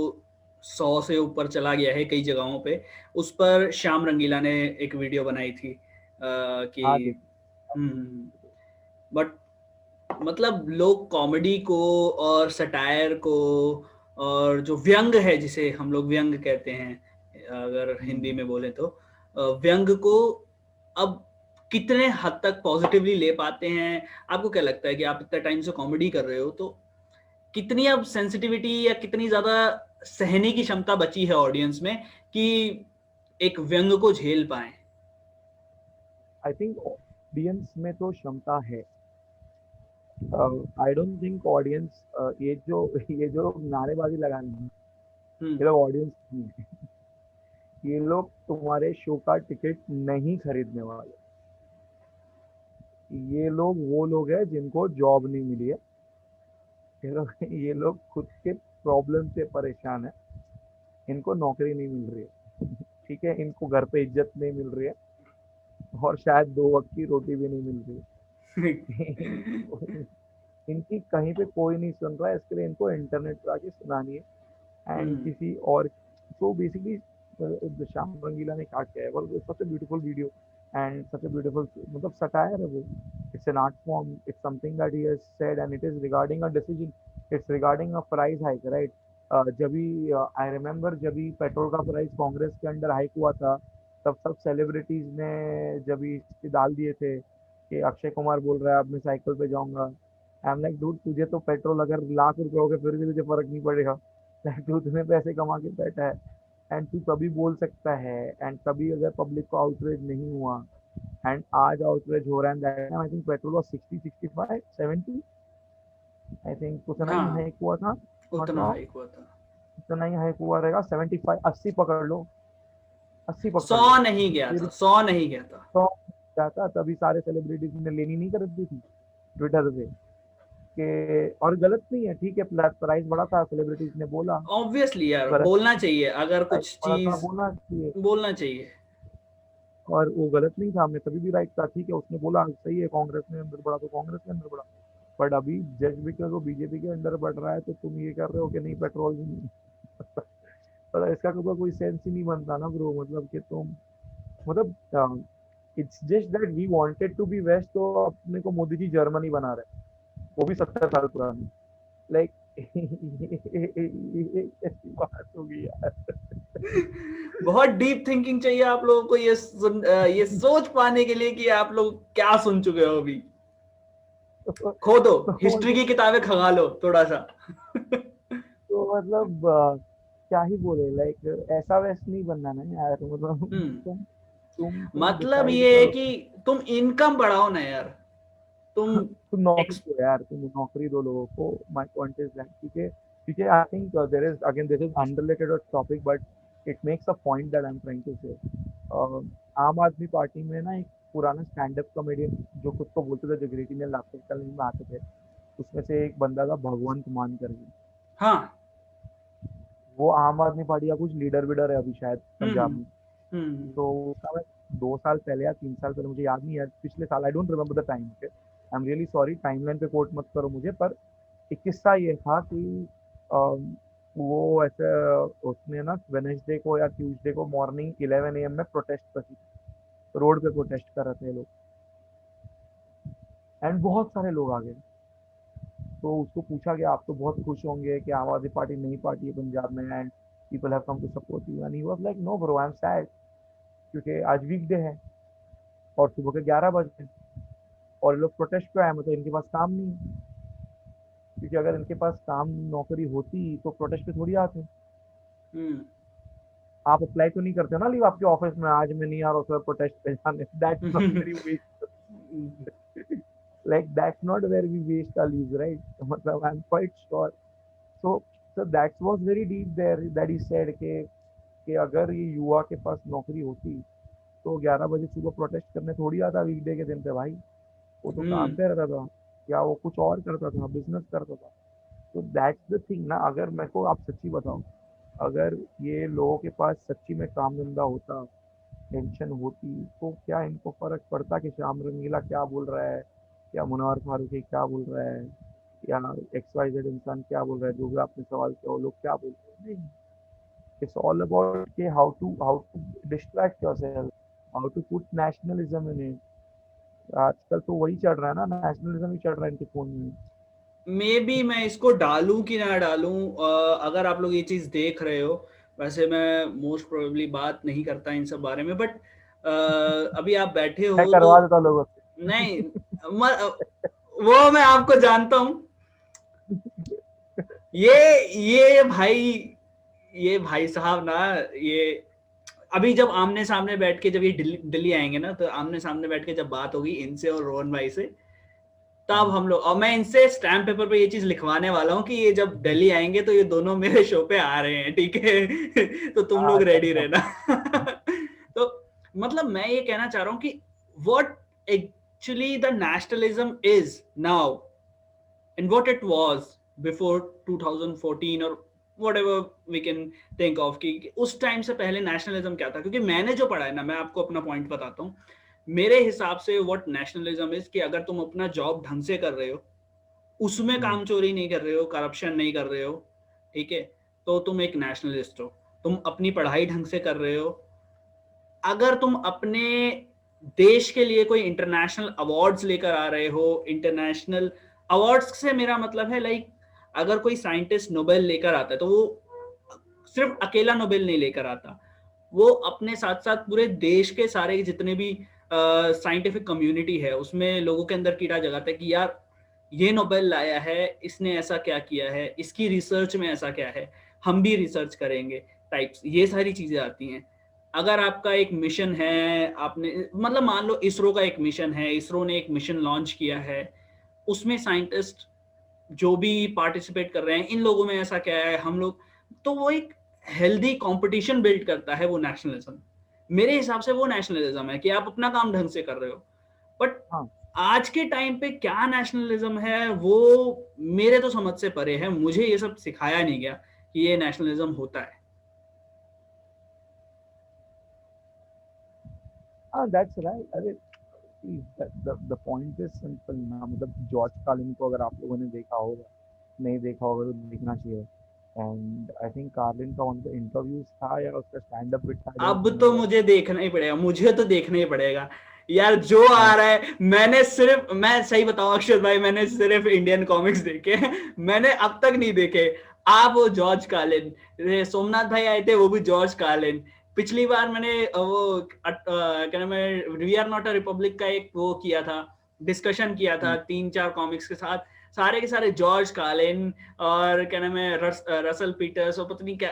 [SPEAKER 1] 100 से ऊपर चला गया है कई जगहों पे। उस पर श्याम रंगीला ने एक वीडियो बनाई थी कि बट मतलब लोग कॉमेडी को और सटायर को और जो व्यंग है, जिसे हम लोग व्यंग कहते हैं अगर हिंदी में बोले तो, व्यंग को अब कितने हद तक पॉजिटिवली ले पाते हैं? आपको क्या लगता है कि आप इतना टाइम से कॉमेडी कर रहे हो, तो कितनी अब सेंसिटिविटी या कितनी ज्यादा सहने की क्षमता बची है ऑडियंस में कि एक व्यंग को झेल पाए?
[SPEAKER 4] आई थिंक ऑडियंस में तो क्षमता है. आई डोंट थिंक ऑडियंस ये जो नारेबाजी लगानी है, ये लोग ऑडियंस नहीं है. ये लोग तुम्हारे शो का टिकट नहीं खरीदने वाले. ये लोग वो लोग हैं जिनको जॉब नहीं मिली है. ये लोग खुद के प्रॉब्लम से परेशान है. इनको नौकरी नहीं मिल रही है, ठीक है. इनको घर पे इज्जत नहीं मिल रही है और शायद 2 वक्त की रोटी भी नहीं मिल रही है. इनकी कहीं पे कोई नहीं सुन रहा है, इसके लिए इनको इंटरनेट पर आके सुनानी है. एंड किसी और तो बेसिकली श्याम रंगीला ने क्या किया है, वो such a beautiful video and such a beautiful, मतलब सटायर है वो. It's an art form, it's something that he has said and it is regarding a decision, it's regarding a price hike, right. जब भी आई रिमेम्बर जब भी पेट्रोल का प्राइस कांग्रेस के अंडर हाइक हुआ था, तब सब सेलिब्रिटीज ने जब भी डाल दिए थे कि अक्षय कुमार बोल रहा है अब मैं साइकिल पे जाऊंगा. आई एम लाइक डूड, तुझे तो पेट्रोल अगर ₹1,00,000 हो गए फिर भी तुझे फर्क नहीं पड़ेगा. तू तुम्हें पैसे कमा के बैठा है एंड तू तभी बोल सकता है. एंड तभी अगर पब्लिक को आउटरीच नहीं हुआ एंड आज आउटरीच हो रहा है. I think petrol was 60, 65, 70, I think उतना ही हाइक हुआ था.
[SPEAKER 1] उतना हाइक हुआ था,
[SPEAKER 4] उतना ही हाइक हुआ रहेगा. 75, 80 पकड़ लो, 80 पकड़
[SPEAKER 1] 100 नहीं गया था, 100 नहीं गया था.
[SPEAKER 4] 100 जाता तभी सारे सेलिब्रिटीज ने लेनी नहीं कर दी थी ट्विटर पे कि, और गलत नहीं है, ठीक है. प्राइस बढ़ा था, सेलिब्रिटीज ने बोला,
[SPEAKER 1] ऑब्वियसली यार बोलना चाहिए, अगर कुछ चीज बोलना चाहिए.
[SPEAKER 4] और वो गलत नहीं था, हमने तभी भी राइट था, ठीक है. उसने बोला सही है, कांग्रेस में अंदर बढ़ा तो कांग्रेस के अंदर बढ़ा. बट अभी जज बिकॉज वो बीजेपी के अंदर बढ़ रहा है तो तुम ये कर रहे हो कि नहीं पेट्रोल नहीं. पर इसका कोई सेंस ही नहीं बनता ना ब्रो. मतलब कि तुम मतलब it's just that we wanted to be west, तो अपने को मोदी जी जर्मनी बना रहे, वो भी 70 साल पुरानी. लाइक ये कैसी बात होगी यार।
[SPEAKER 1] बहुत डीप थिंकिंग चाहिए आप लोगों को ये सोच पाने के लिए कि आप लोग क्या सुन चुके हो अभी। खो दो,
[SPEAKER 4] तो
[SPEAKER 1] हिस्ट्री की किताबें खंगा लो थोड़ा सा।
[SPEAKER 4] तो मतलब क्या ही बोले, लाइक ऐसा वैसा नहीं बनना ना यार, मतलब
[SPEAKER 1] हम्म
[SPEAKER 4] तुम
[SPEAKER 1] मतलब
[SPEAKER 4] डिसाइड
[SPEAKER 1] ये है
[SPEAKER 4] करो।
[SPEAKER 1] कि तुम इनकम बढ़ाओ ना यार, तुम
[SPEAKER 4] तुम नौकरी
[SPEAKER 1] एक्स
[SPEAKER 4] दो यार, तुम नौकरी दो लोगों को। माय पॉइंट इज दैट, ठीक है ठीक है। I think there is again, this is unrelated topic, but it makes a point that I am trying to say. Aam आदमी पार्टी में ना एक पुराना स्टैंड अप कॉमेडियन जो खुद को बोलते थे, जो ग्रेटी ने लाफ्टर चैलेंज में आते थे, उसमें से एक बंदा था भगवंत मान करके।
[SPEAKER 1] हाँ।
[SPEAKER 4] वो आम आदमी पार्टी का कुछ लीडर विडर है अभी शायद पंजाब
[SPEAKER 1] हम्म
[SPEAKER 4] में।
[SPEAKER 1] हम्म
[SPEAKER 4] तो उसका मैं 2 साल पहले या 3 साल पहले, मुझे याद नहीं है, पिछले साल, I don't remember the time, okay I am really sorry, timeline पे कोट मत करो मुझे, पर एक किस्सा ये था कि वो ऐसे उसने ना वेनेसडे को या ट्यूसडे को मॉर्निंग 11 AM में प्रोटेस्ट रखी, रोड पे प्रोटेस्ट कर रहे थे लोग, एंड बहुत सारे लोग आ गए। तो उसको पूछा गया, आप तो बहुत खुश होंगे कि आम आदमी पार्टी नई पार्टी है पंजाब में, and people have come to support you, and he was like no bro, I am sad, क्योंकि आज वीकडे है और सुबह के 11 बजे, और ये लोग प्रोटेस्ट पे आए, मतलब इनके पास काम नहीं है। क्योंकि अगर इनके पास काम नौकरी होती तो प्रोटेस्ट पे थोड़ी आते।
[SPEAKER 1] हम्म
[SPEAKER 4] आप अप्लाई तो नहीं करते ना लीव आपके ऑफिस में, आज मैं नहीं आ रहा सर प्रोटेस्ट पे जाने, that's not very waste, like that's not where we waste our leave, right? मतलब I am quite sure. So so that's was very deep there that he said कि अगर ये युवा के पास नौकरी होती तो 11 बजे सुबह प्रोटेस्ट करने थोड़ी आता वीकडे के दिन पे भाई। वो तो काम
[SPEAKER 1] हम्म
[SPEAKER 4] पे रहता था, या वो कुछ और करता था, बिजनेस करता था। तो दैट्स द थिंग ना, अगर मेरे को आप सच्ची बताओ, अगर ये लोगों के पास सच्ची में काम धंधा होता, टेंशन होती, तो क्या इनको फर्क पड़ता कि श्याम रंगीला क्या बोल रहा है, या मुनव्वर फारूकी क्या बोल रहा है, या XYZ इंसान क्या बोल रहा है, जो भी आपने सवाल किया वो लोग क्या बोल रहे हैं? नहीं, इट्स ऑल अबाउट कि how to distract yourself, how to put nationalism in it. आजकल तो वही चल रहा है ना, नेशनलिज्म ही चल रहा है इनके फोन में।
[SPEAKER 1] मे बी मैं इसको डालूं कि ना डालूं। अगर आप लोग ये चीज देख रहे हो, वैसे मैं मोस्ट प्रोबेबली बात नहीं करता इन सब बारे में, बट अभी आप बैठे
[SPEAKER 4] मैं
[SPEAKER 1] हो तो
[SPEAKER 4] करवा देता लोगों
[SPEAKER 1] नहीं,
[SPEAKER 4] से।
[SPEAKER 1] वो मैं आपको जानता हूं। ये भाई, ये भाई साहब ना, ये अभी जब आमने सामने बैठ के, जब ये दिल्ली आएंगे ना, तो आमने सामने बैठ के जब बात होगी इनसे और रोहन भाई से, तब हम लोग, और मैं इनसे स्टैम्प पेपर पे ये चीज लिखवाने वाला हूँ कि ये जब दिल्ली आएंगे तो ये दोनों मेरे शो पे आ रहे हैं, ठीक है? तो तुम लोग रेडी रहना। तो मतलब मैं ये कहना चाह रहा हूँ कि what actually the nationalism is now and what it was before 2014 or whatever we can think of, कि उस टाइम से पहले नेशनलिज्म क्या था। क्योंकि मैंने जो पढ़ा है ना, मैं आपको अपना पॉइंट बताता हूँ। मेरे हिसाब से व्हाट नेशनलिज्म इज कि अगर तुम अपना जॉब ढंग से कर रहे हो, उसमें काम चोरी नहीं कर रहे हो, करप्शन नहीं कर रहे हो, ठीक है, तो तुम एक नेशनलिस्ट हो। तुम अपनी पढ़ाई ढंग से कर रहे हो, अगर तुम अपने देश के लिए कोई इंटरनेशनल अवार्ड्स लेकर आ रहे हो, इंटरनेशनल अवार्ड्स से मेरा मतलब है लाइक, अगर कोई साइंटिस्ट नोबेल लेकर आता है तो वो सिर्फ अकेला नोबेल नहीं लेकर आता, वो अपने साथ साथ पूरे देश के सारे जितने भी साइंटिफिक कम्युनिटी है उसमें लोगों के अंदर कीड़ा जगाता है कि यार ये नोबेल लाया है, इसने ऐसा क्या किया है, इसकी रिसर्च में ऐसा क्या है, हम भी रिसर्च करेंगे, टाइप्स ये सारी चीजें आती हैं। अगर आपका एक मिशन है, आपने मतलब मान लो इसरो का एक मिशन है, इसरो ने एक मिशन लॉन्च किया है, उसमें साइंटिस्ट जो भी पार्टिसिपेट कर रहे हैं, इन लोगों में ऐसा क्या है, हम लोग, तो वो एक हेल्दी कंपटीशन बिल्ड करता है, वो नेशनलिज्म। मेरे हिसाब से वो नेशनलिज्म है कि आप अपना काम ढंग से कर रहे हो। बट
[SPEAKER 4] हाँ,
[SPEAKER 1] आज के टाइम पे क्या नेशनलिज्म है वो मेरे तो समझ से परे है, मुझे ये सब सिखाया नहीं गया कि ये नेशनलिज्म होता है।
[SPEAKER 4] हाँ, दैट्स राइट। अरे द पॉइंट इज सिंपल ना, मतलब जॉर्ज कार्लिन को अगर आप लोगों ने देखा होगा, नहीं देखा होगा तो देखना चाहिए। एंड आई थिंक कार्लिन का वन ऑफ द इंटरव्यूज था या उसका स्टैंड अप बिट था, आई डोंट
[SPEAKER 1] अब तो
[SPEAKER 4] रिमेम्बर।
[SPEAKER 1] मुझे देखना ही पड़ेगा, मुझे तो देखना ही पड़ेगा यार जो आ रहा है, मैं सही बताऊं अक्षत भाई, मैंने सिर्फ इंडियन कॉमिक्स देखे हैं, मैंने अब तक नहीं देखे। आप वो जॉर्ज कार्लिन, सोमनाथ भाई आए थे, वो भी जॉर्ज कार्लिन। पिछली बार मैंने वो क्या नाम है, we are not a republic का एक वो किया था, डिस्कशन किया था 3-4 कॉमिक्स के साथ, सारे के सारे जॉर्ज कार्लिन और क्या नाम है रसल पीटर्स और पता नहीं क्या,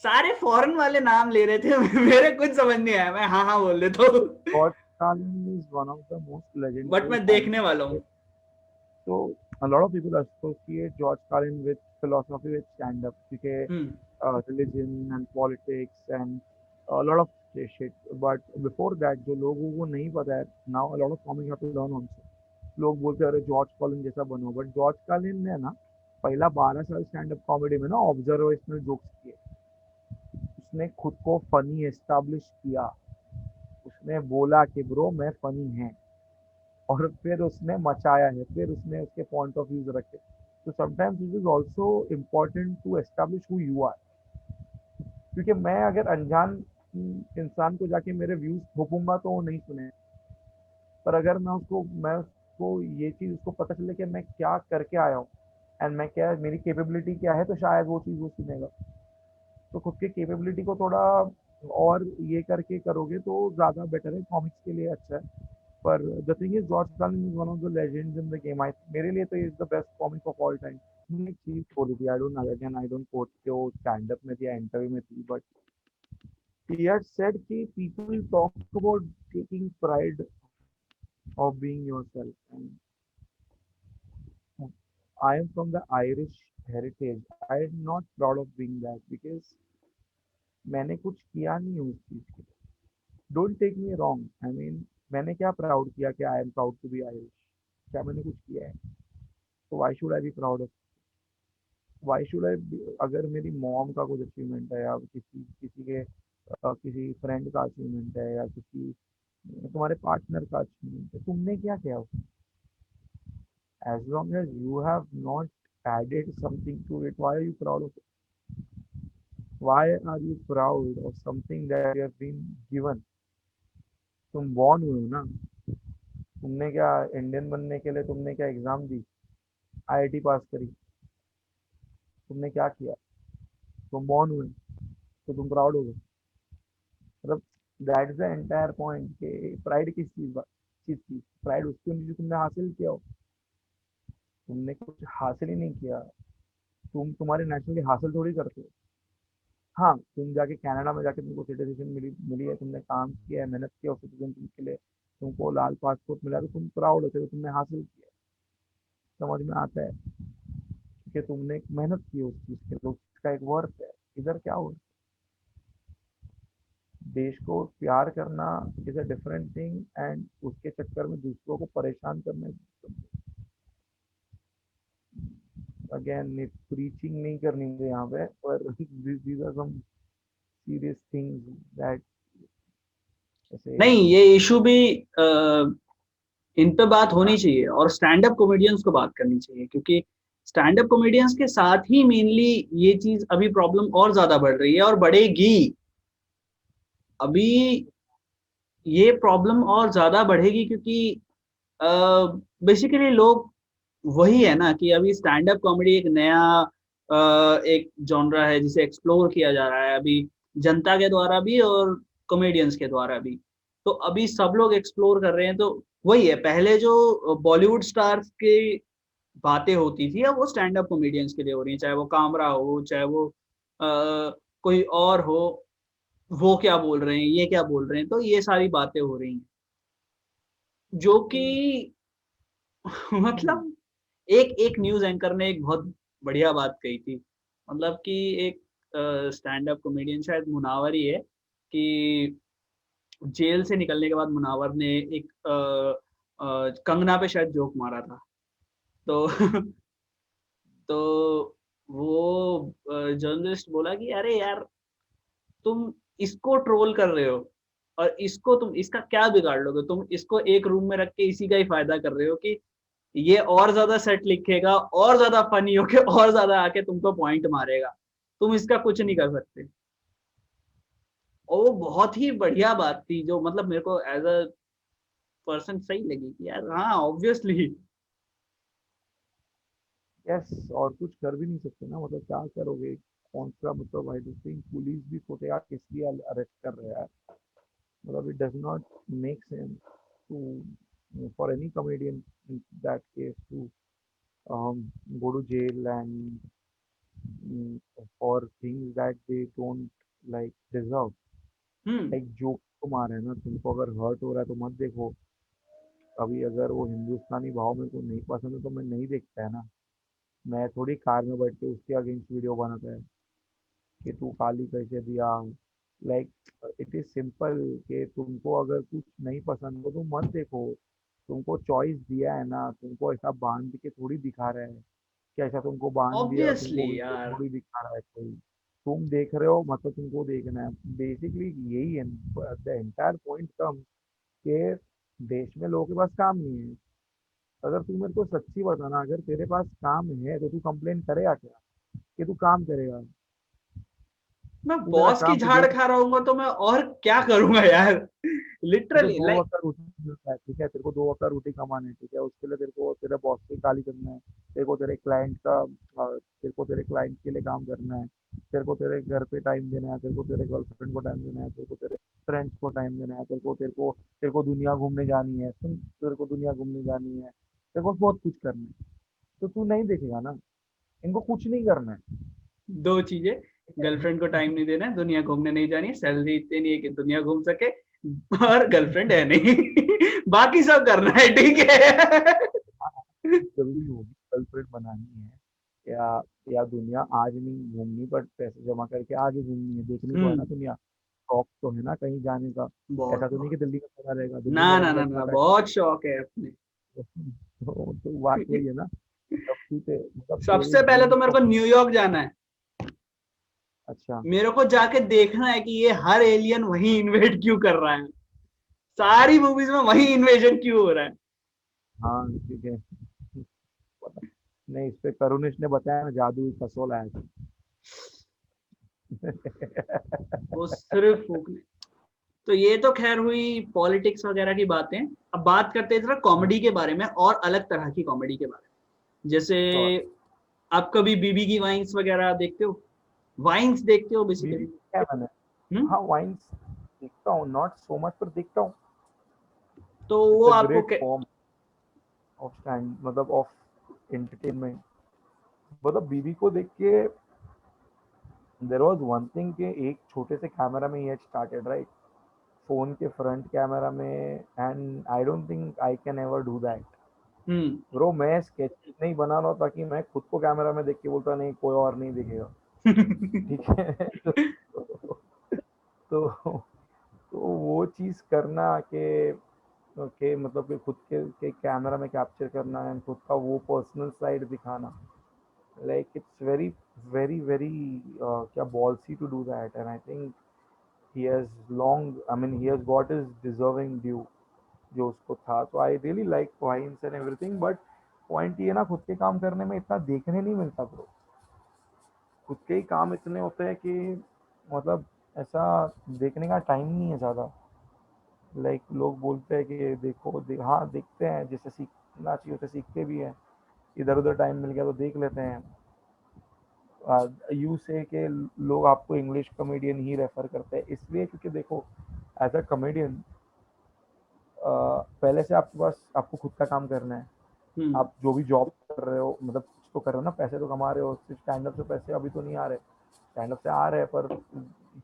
[SPEAKER 1] सारे फॉरेन वाले नाम ले रहे थे। मेरे कुछ समझ नहीं आया, मैं हाँ बोल देता हूँ।
[SPEAKER 4] George Carlin is one of the most
[SPEAKER 1] but
[SPEAKER 4] legendary
[SPEAKER 1] मैं देखने वाला हूँ।
[SPEAKER 4] So a lot of people associate George Carlin with philosophy with stand-up because religion and politics and a lot of shit. But before that, जो लोगों को नहीं पता है, now a lot of comics have to learn also. लोग बोलते हैं अरे जॉर्ज कॉलिन जैसा बनो, बट जॉर्ज कॉलिन ने ना पहला 12 साल स्टैंड अप कॉमेडी में ना ऑब्जर्वेशनल जोक्स किए। उसने खुद को फनी एस्टैब्लिश किया, उसने बोला कि ब्रो मैं फनी है, और फिर उसने मचाया है, फिर उसने उसके पॉइंट ऑफ व्यूज रखे। तो sometimes it is also important to establish who you are, क्योंकि मैं अगर अनजान इंसान को जाके मेरे व्यूज थोपूंगा तो वो नहीं सुने, पर अगर मैं उसको ये चीज़ उसको पता चले कि मैं क्या करके आया हूँ एंड मैं क्या, मेरी कैपेबिलिटी क्या है, तो शायद वो चीज़ वो सुनेगा। तो खुद की कैपेबिलिटी को थोड़ा और ये करके करोगे तो ज़्यादा बेटर है, कॉमिक्स के लिए अच्छा है। पर the thing is George Carlin is one of the legends in the game. मेरे लिए तो is the best comic of all time. मैंने एक चीज़ बोली थी, आई डोंट कोट कि वो स्टैंड अप में थी या इंटरव्यू में थी, बट he had said कि people talk about taking pride of being yourself, and I am from the Irish heritage. I am not proud of being that because मैंने कुछ किया नहीं उस चीज़ के लिए। Don't take me wrong, I mean मैंने क्या प्राउड किया कि I am proud to be Irish? क्या मैंने कुछ किया है? तो why should I be proud of, why should I, अगर मेरी मॉम का कुछ अचीवमेंट है या किसी किसी के किसी फ्रेंड का अचीवमेंट है या किसी तुम्हारे पार्टनर का अचीवमेंट है, तुमने क्या किया उसमें? As long as you have not added something to it, why are you proud of it? Why are you proud of something that you have been given? तुम born हुए हो ना, तुमने क्या इंडियन बनने के लिए तुमने क्या एग्जाम दी, आईआईटी पास करी, तुमने क्या किया? तुम born हुए तो तुम प्राउड हो गए। मतलब that is the entire point कि प्राइड किस चीज की, प्राइड उसकी होनी जो तुमने हासिल किया हो। तुमने कुछ हासिल ही नहीं किया, तुम्हारी नेशनलिटी हासिल थोड़ी करते हो। हाँ, तुम जाके कनाडा में जाके तुमको सिटीजन मिली है, तुमने काम किया है, मेहनत किया सिटीजनशिप के लिए, तुमको लाल पासपोर्ट मिला, तो तुम प्राउड होते हो, तुमने हासिल किया। समझ में आता है कि तुमने मेहनत की उस चीज़ के लिए, उसका एक वर्थ है। इधर क्या हो, देश को प्यार करना is a different thing and उसके चक्कर में दूसरों को परेशान करना अगेन प्रीचिंग नहीं करनी है यहाँ पे, पर these are some serious things that
[SPEAKER 1] नहीं, ये इशू भी इन पे बात होनी चाहिए और स्टैंड अप कॉमेडियंस को बात करनी चाहिए, क्योंकि स्टैंड अप कॉमेडियंस के साथ ही मेनली ये चीज अभी प्रॉब्लम और ज्यादा बढ़ रही है और बढ़ेगी। अभी ये प्रॉब्लम और ज्यादा बढ़ेगी क्योंकि बेसिकली लोग वही है ना कि अभी स्टैंड अप कॉमेडी एक नया एक जॉनरा है जिसे एक्सप्लोर किया जा रहा है अभी जनता के द्वारा भी और कॉमेडियंस के द्वारा भी। तो अभी सब लोग एक्सप्लोर कर रहे हैं। तो वही है, पहले जो बॉलीवुड स्टार्स की बातें होती थी अब वो स्टैंड अप कॉमेडियंस के लिए हो रही है, चाहे वो कामरा हो, चाहे वो कोई और हो, वो क्या बोल रहे हैं, ये क्या बोल रहे हैं, तो ये सारी बातें हो रही हैं जो कि मतलब एक न्यूज एंकर ने एक बहुत बढ़िया बात कही थी, मतलब कि एक स्टैंड अप कॉमेडियन शायद मुनावर ही है, कि जेल से निकलने के बाद मुनावर ने एक कंगना पे शायद जोक मारा था। तो तो वो जर्नलिस्ट बोला कि अरे यार तुम इसको ट्रोल कर रहे हो और इसको तुम इसका क्या बिगाड़ लोगे, तुम इसको एक रूम में रख के इसी का ही फायदा कर रहे हो कि ये और ज्यादा सेट लिखेगा और ज्यादा फनी होके और ज्यादा आके तुमको पॉइंट मारेगा, तुम इसका कुछ नहीं कर सकते। और वो बहुत ही बढ़िया बात थी जो मतलब मेरे को एज अ पर्सन सही लगी कि यार हाँ ऑब्वियसली।
[SPEAKER 4] यस, और कुछ कर भी नहीं सकते ना, मतलब क्या करोगे, कौन सा, मतलब आई डोंट थिंक पुलिस भी सोचे यार किस लिए अरेस्ट कर रहे हैं यार, मतलब it does not make sense to for any comedian in that case to go to jail and mm, for things that they don't like deserve.
[SPEAKER 1] Hmm.
[SPEAKER 4] Like जो तुम आ रहे हैं ना, तुमको अगर हर्ट हो रहा है तो मत देखो। अभी अगर वो हिंदुस्तानी भाव में को नहीं पसंद है तो मैं नहीं देखता है ना। मैं थोड़ी कार में बैठ के उसके अगेंस्ट वीडियो बनाता है कि तू गाली कैसे दिया। लाइक इट इज सिंपल कि तुमको अगर कुछ नहीं पसंद हो तो मत देखो। तुमको चॉइस दिया है ना, तुमको ऐसा बांध के थोड़ी दिखा रहा है कि ऐसा तुमको बांध दिया,
[SPEAKER 1] ऑब्वियसली
[SPEAKER 4] तुमको वीडियो
[SPEAKER 1] यार।
[SPEAKER 4] थोड़ी दिखा रहा है कोई। तुम देख रहे हो मतलब तुमको देखना है, बेसिकली यही है। द एंटायर पॉइंट कम के देश में लोगों के पास काम नहीं है। अगर तू मेरे को सच्ची बताना, अगर तेरे पास काम है तो तू कंप्लेन करेगा क्या कि तू काम करेगा?
[SPEAKER 1] मैं
[SPEAKER 4] तू मेरा
[SPEAKER 1] बॉस की
[SPEAKER 4] काम तो
[SPEAKER 1] झाड़
[SPEAKER 4] दो,
[SPEAKER 1] खा रहा हूँ तो मैं और क्या करूंगा यार।
[SPEAKER 4] तेरे को
[SPEAKER 1] लिटरली
[SPEAKER 4] दो
[SPEAKER 1] लाइक।
[SPEAKER 4] वक्त का रोटी मिलता है, ठीक है, तेरे को दो वक्त का रोटी कमाना है, ठीक है, उसके लिए तेरे को तेरे बॉस से गाली करना है, तेरे को तेरे क्लाइंट का तेरे को तेरे क्लाइंट के लिए काम करना है, तेरे को तेरे घर पे टाइम देना है, तेरे को तेरे गर्लफ्रेंड को टाइम देना है, तेरे को तेरे फ्रेंड्स को टाइम देना है, तेरे को दुनिया घूमने जानी है, सुन, तेरे को दुनिया घूमने जानी है, तेरे को बहुत कुछ करना है। तो तू नहीं देखेगा ना, इनको कुछ नहीं करना है।
[SPEAKER 1] दो चीजें,
[SPEAKER 4] ठीक
[SPEAKER 1] गर्लफ्रेंड को
[SPEAKER 4] है?
[SPEAKER 1] टाइम नहीं देना है, दुनिया घूमने नहीं जानी है, सैलरी इतनी नहीं है कि दुनिया घूम सके, और गर्लफ्रेंड है नहीं। बाकी सब करना है, ठीक है।
[SPEAKER 4] जरूरी होगी गर्लफ्रेंड बनानी है, या दुनिया आज नहीं घूमनी पर पैसे जमा करके आगे घूमनी है, देखनी तो है ना
[SPEAKER 1] हम्म।
[SPEAKER 4] दुनिया। शौक तो है ना कहीं जाने का।
[SPEAKER 1] बहुत
[SPEAKER 4] ऐसा तो नहीं कि
[SPEAKER 1] बहुत।
[SPEAKER 4] दिल्ली में पड़ा रहेगा, दिल्ली
[SPEAKER 1] ना
[SPEAKER 4] में
[SPEAKER 1] ना
[SPEAKER 4] रहेगा
[SPEAKER 1] ना
[SPEAKER 4] इतना
[SPEAKER 1] ना,
[SPEAKER 4] पैसा।
[SPEAKER 1] बहुत शौक है अपने।
[SPEAKER 4] तो बात वही है ना, तब मतलब तेरी
[SPEAKER 1] सबसे पहले
[SPEAKER 4] ड्रीम
[SPEAKER 1] तो मेरे
[SPEAKER 4] को।
[SPEAKER 1] को न्यूयॉर्क जाना है।
[SPEAKER 4] अच्छा।
[SPEAKER 1] मेरे को जाके देखना है कि ये हर एलियन वही इन्वेड क्यों कर रहा है, सारी मूवीज में वही इन्वेजन क्यों हो रहा है।
[SPEAKER 4] हाँ ठीक है, पता नहीं, इस पे करुणेश ने बताया ना, जादू कसोल आया था।
[SPEAKER 1] वो सिर्फ फूकने। तो ये तो खैर हुई पॉलिटिक्स वगैरह की बातें। अब बात करते हैं जरा कॉमेडी के बारे में, और अलग तरह की कॉमेडी के बारे में। जैसे
[SPEAKER 4] श्योर।
[SPEAKER 1] आप कभी बीबी की वाइन्स वगैरह देखते हो? वाइन्स देखते हो
[SPEAKER 4] बीवी
[SPEAKER 1] बेसिकली?
[SPEAKER 4] क्या मैंने,
[SPEAKER 1] हम्म।
[SPEAKER 4] हाँ वाइन्स देखता हूँ, नॉट सो मच पर देखता हूँ।
[SPEAKER 1] तो
[SPEAKER 4] इट्स
[SPEAKER 1] वो
[SPEAKER 4] अ
[SPEAKER 1] आपको
[SPEAKER 4] ग्रेट फॉर्म ऑफ स्टैंड, मतलब ऑफ एंटरटेनमेंट। मतलब बीवी को देख के देर वॉज वन थिंग कि एक छोटे से कैमरा में ये स्टार्टेड राइट, फोन के फ्रंट कैमरा में, and I don't think I can ever do that.
[SPEAKER 1] Hmm.
[SPEAKER 4] Bro मैं स्केच नहीं बना रहा था कि मैं खुद को कैमरा में देख के बोलता नहीं कोई और नहीं दिखेगा, ठीक है। तो, तो वो चीज़ करना के मतलब कि खुद के कैमरा में कैप्चर करना एंड खुद का वो पर्सनल साइड दिखाना, like it's very क्या ballsy to do that, and I think he has long, I mean he has got his deserving due जो उसको था। तो I really like vines and everything, but point ये ना, खुद के काम करने में इतना देखने नहीं मिलता ब्रो। खुद के ही काम इतने होते हैं कि मतलब ऐसा देखने का टाइम नहीं है ज़्यादा। लाइक लोग बोलते हैं कि देखो हाँ देखते हैं, जैसे सीखना चाहिए वैसे सीखते भी हैं, इधर उधर टाइम मिल गया तो देख लेते हैं। यू से के लोग आपको इंग्लिश कॉमेडियन ही रेफर करते हैं इसलिए क्योंकि देखो, एज अ कॉमेडियन पहले से आपके पास आपको खुद का काम करना है।
[SPEAKER 1] हम्म।
[SPEAKER 4] आप जो भी जॉब कर रहे हो, मतलब कुछ तो कर रहे हो ना, पैसे तो कमा रहे हो, सिर्फ स्टैंड अप से पैसे अभी तो नहीं आ रहे। स्टैंड अप से आ रहे हैं पर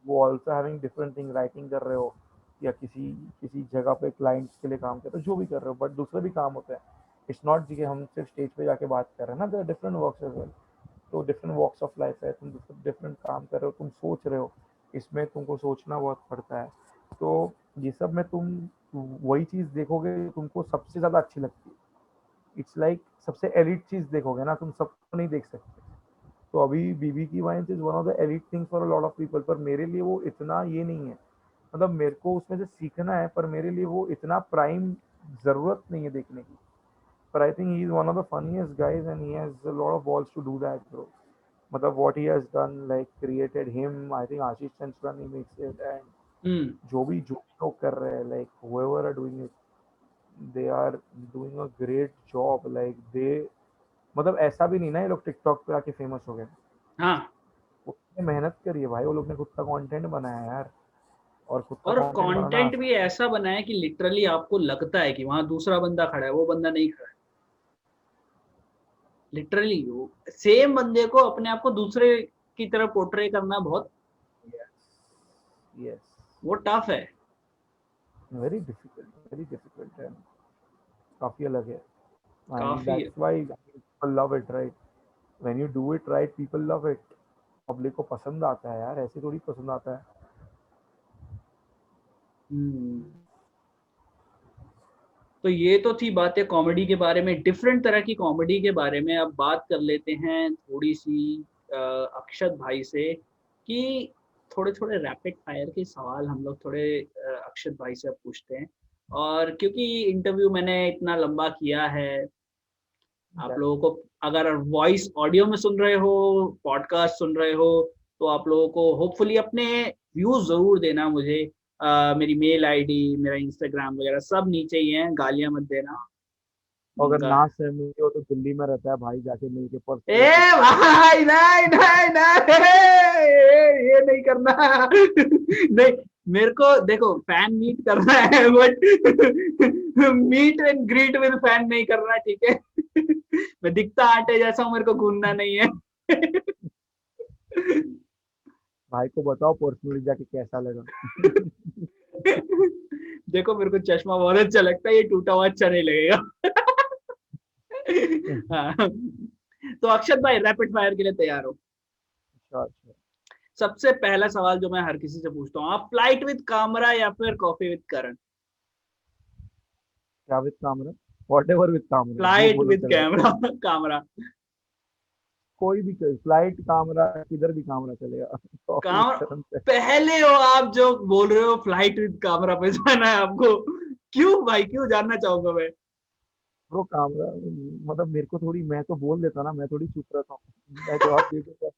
[SPEAKER 4] वो also having different thing, writing कर रहे हो या किसी किसी जगह पे क्लाइंट्स के लिए काम कर रहे हो, जो भी कर रहे हो, बट दूसरे भी काम होते हैं। इट्स नॉट जी कि हम सिर्फ स्टेज पे जाके बात कर रहे हैं ना, there different works as well. तो डिफरेंट वॉक्स ऑफ लाइफ है, तुम डिफरेंट काम कर रहे हो, तुम सोच रहे हो, इसमें तुमको सोचना बहुत पड़ता है। तो ये सब में तुम वही चीज़ देखोगे जो तुमको सबसे ज़्यादा अच्छी लगती है। इट्स लाइक सबसे एलिट चीज़ देखोगे ना, तुम सबको नहीं देख सकते। तो अभी बीबी की vines is one of the elite things for a lot of people, पर मेरे लिए वो इतना ये नहीं है। मतलब मेरे को उसमें से सीखना है, पर मेरे लिए वो इतना प्राइम ज़रूरत नहीं है देखने की। पर I think he is one of the funniest guys and he has a lot of balls to do that bro. मतलब what he has done, like created him, I think Ashish Chanchrani makes it, and
[SPEAKER 1] हम्म।
[SPEAKER 4] जो भी लोग कर रहे हैं, like whoever are doing it, they are doing a great job. Like they, मतलब ऐसा भी नहीं ना ये लोग टिकटॉक पे आके फेमस हो गए,
[SPEAKER 1] हाँ,
[SPEAKER 4] उतने मेहनत करी है भाई, वो लोग ने खुद का कंटेंट बनाया है यार, और खुद का
[SPEAKER 1] और
[SPEAKER 4] कंटेंट बनाना
[SPEAKER 1] कंटेंट भी ऐसा बना है कि लिटरली आपको लगता है कि वहां दूसरा बंदा खड़ा है, वो बंदा नहीं खड़ा है। लिटरली वो सेम बंदे को अपने आप को दूसरे की तरह पोर्ट्रे करना बहुत
[SPEAKER 4] यस,
[SPEAKER 1] वो टफ है।
[SPEAKER 4] वेरी डिफिकल्ट है, काफी अलग है, एंड
[SPEAKER 1] काफी
[SPEAKER 4] that's why people love it, right? When you do it right people love it, public को पसंद आता है यार, ऐसे थोड़ी पसंद आता है।
[SPEAKER 1] हम्म। तो ये तो थी बातें कॉमेडी के बारे में, डिफरेंट तरह की कॉमेडी के बारे में। अब बात कर लेते हैं थोड़ी सी अक्षत भाई से कि थोड़े थोड़े रैपिड फायर के सवाल हम लोग थोड़े अक्षत भाई से अब पूछते हैं। और क्योंकि इंटरव्यू मैंने इतना लंबा किया है, आप लोगों को अगर वॉइस ऑडियो में सुन रहे हो, पॉडकास्ट सुन रहे हो, तो आप लोगों को होपफुली अपने व्यूज जरूर देना मुझे। मेरी मेल आईडी, मेरा इंस्टाग्राम वगैरह सब नीचे ही है, गालियां मत देना।
[SPEAKER 4] अगर
[SPEAKER 1] गा-
[SPEAKER 4] ना सहमति हो तो दिल्ली में रहता है भाई, जाके मिल के
[SPEAKER 1] ए
[SPEAKER 4] पर्सनली।
[SPEAKER 1] भाई नहीं नहीं नहीं, ये नहीं करना। नहीं, मेरे को देखो फैन मीट करना है, but meet and greet with fan नहीं करना, ठीक है? मैं दिखता आटे जैसा हूं, मेरे को घूमना नहीं है।
[SPEAKER 4] भाई को बताओ पर्सनली जाके कैसा लगा।
[SPEAKER 1] देखो मेरे को चश्मा बहुत अच्छा लगता है, ये टूटा हुआ अच्छा नहीं लगेगा। हाँ। तो अक्षत भाई रैपिड फायर के लिए तैयार हो?
[SPEAKER 4] श्योर।
[SPEAKER 1] सबसे पहला सवाल जो मैं हर किसी से पूछता हूँ, आप फ्लाइट विद कामरा या फिर कॉफी विद करण?
[SPEAKER 4] क्या with camera? Whatever with camera, जो
[SPEAKER 1] फ्लाइट
[SPEAKER 4] बोलो
[SPEAKER 1] विद
[SPEAKER 4] चलेगा।
[SPEAKER 1] कैमरा कामरा?
[SPEAKER 4] कोई भी फ्लाइट कैमरा, किधर भी कैमरा चलेगा। कॉफी
[SPEAKER 1] कामरा
[SPEAKER 4] विद करण।
[SPEAKER 1] पहले हो आप जो बोल रहे हो फ्लाइट विद कामरा पे जाना है आपको, क्यों भाई, क्यों जानना चाहूंगा मैं।
[SPEAKER 4] ब्रो कैमरा, मतलब मेरे को थोड़ी, मैं तो बोल देता ना, मैं थोड़ी चुप रहता हूँ, मैं जवाब दे देता।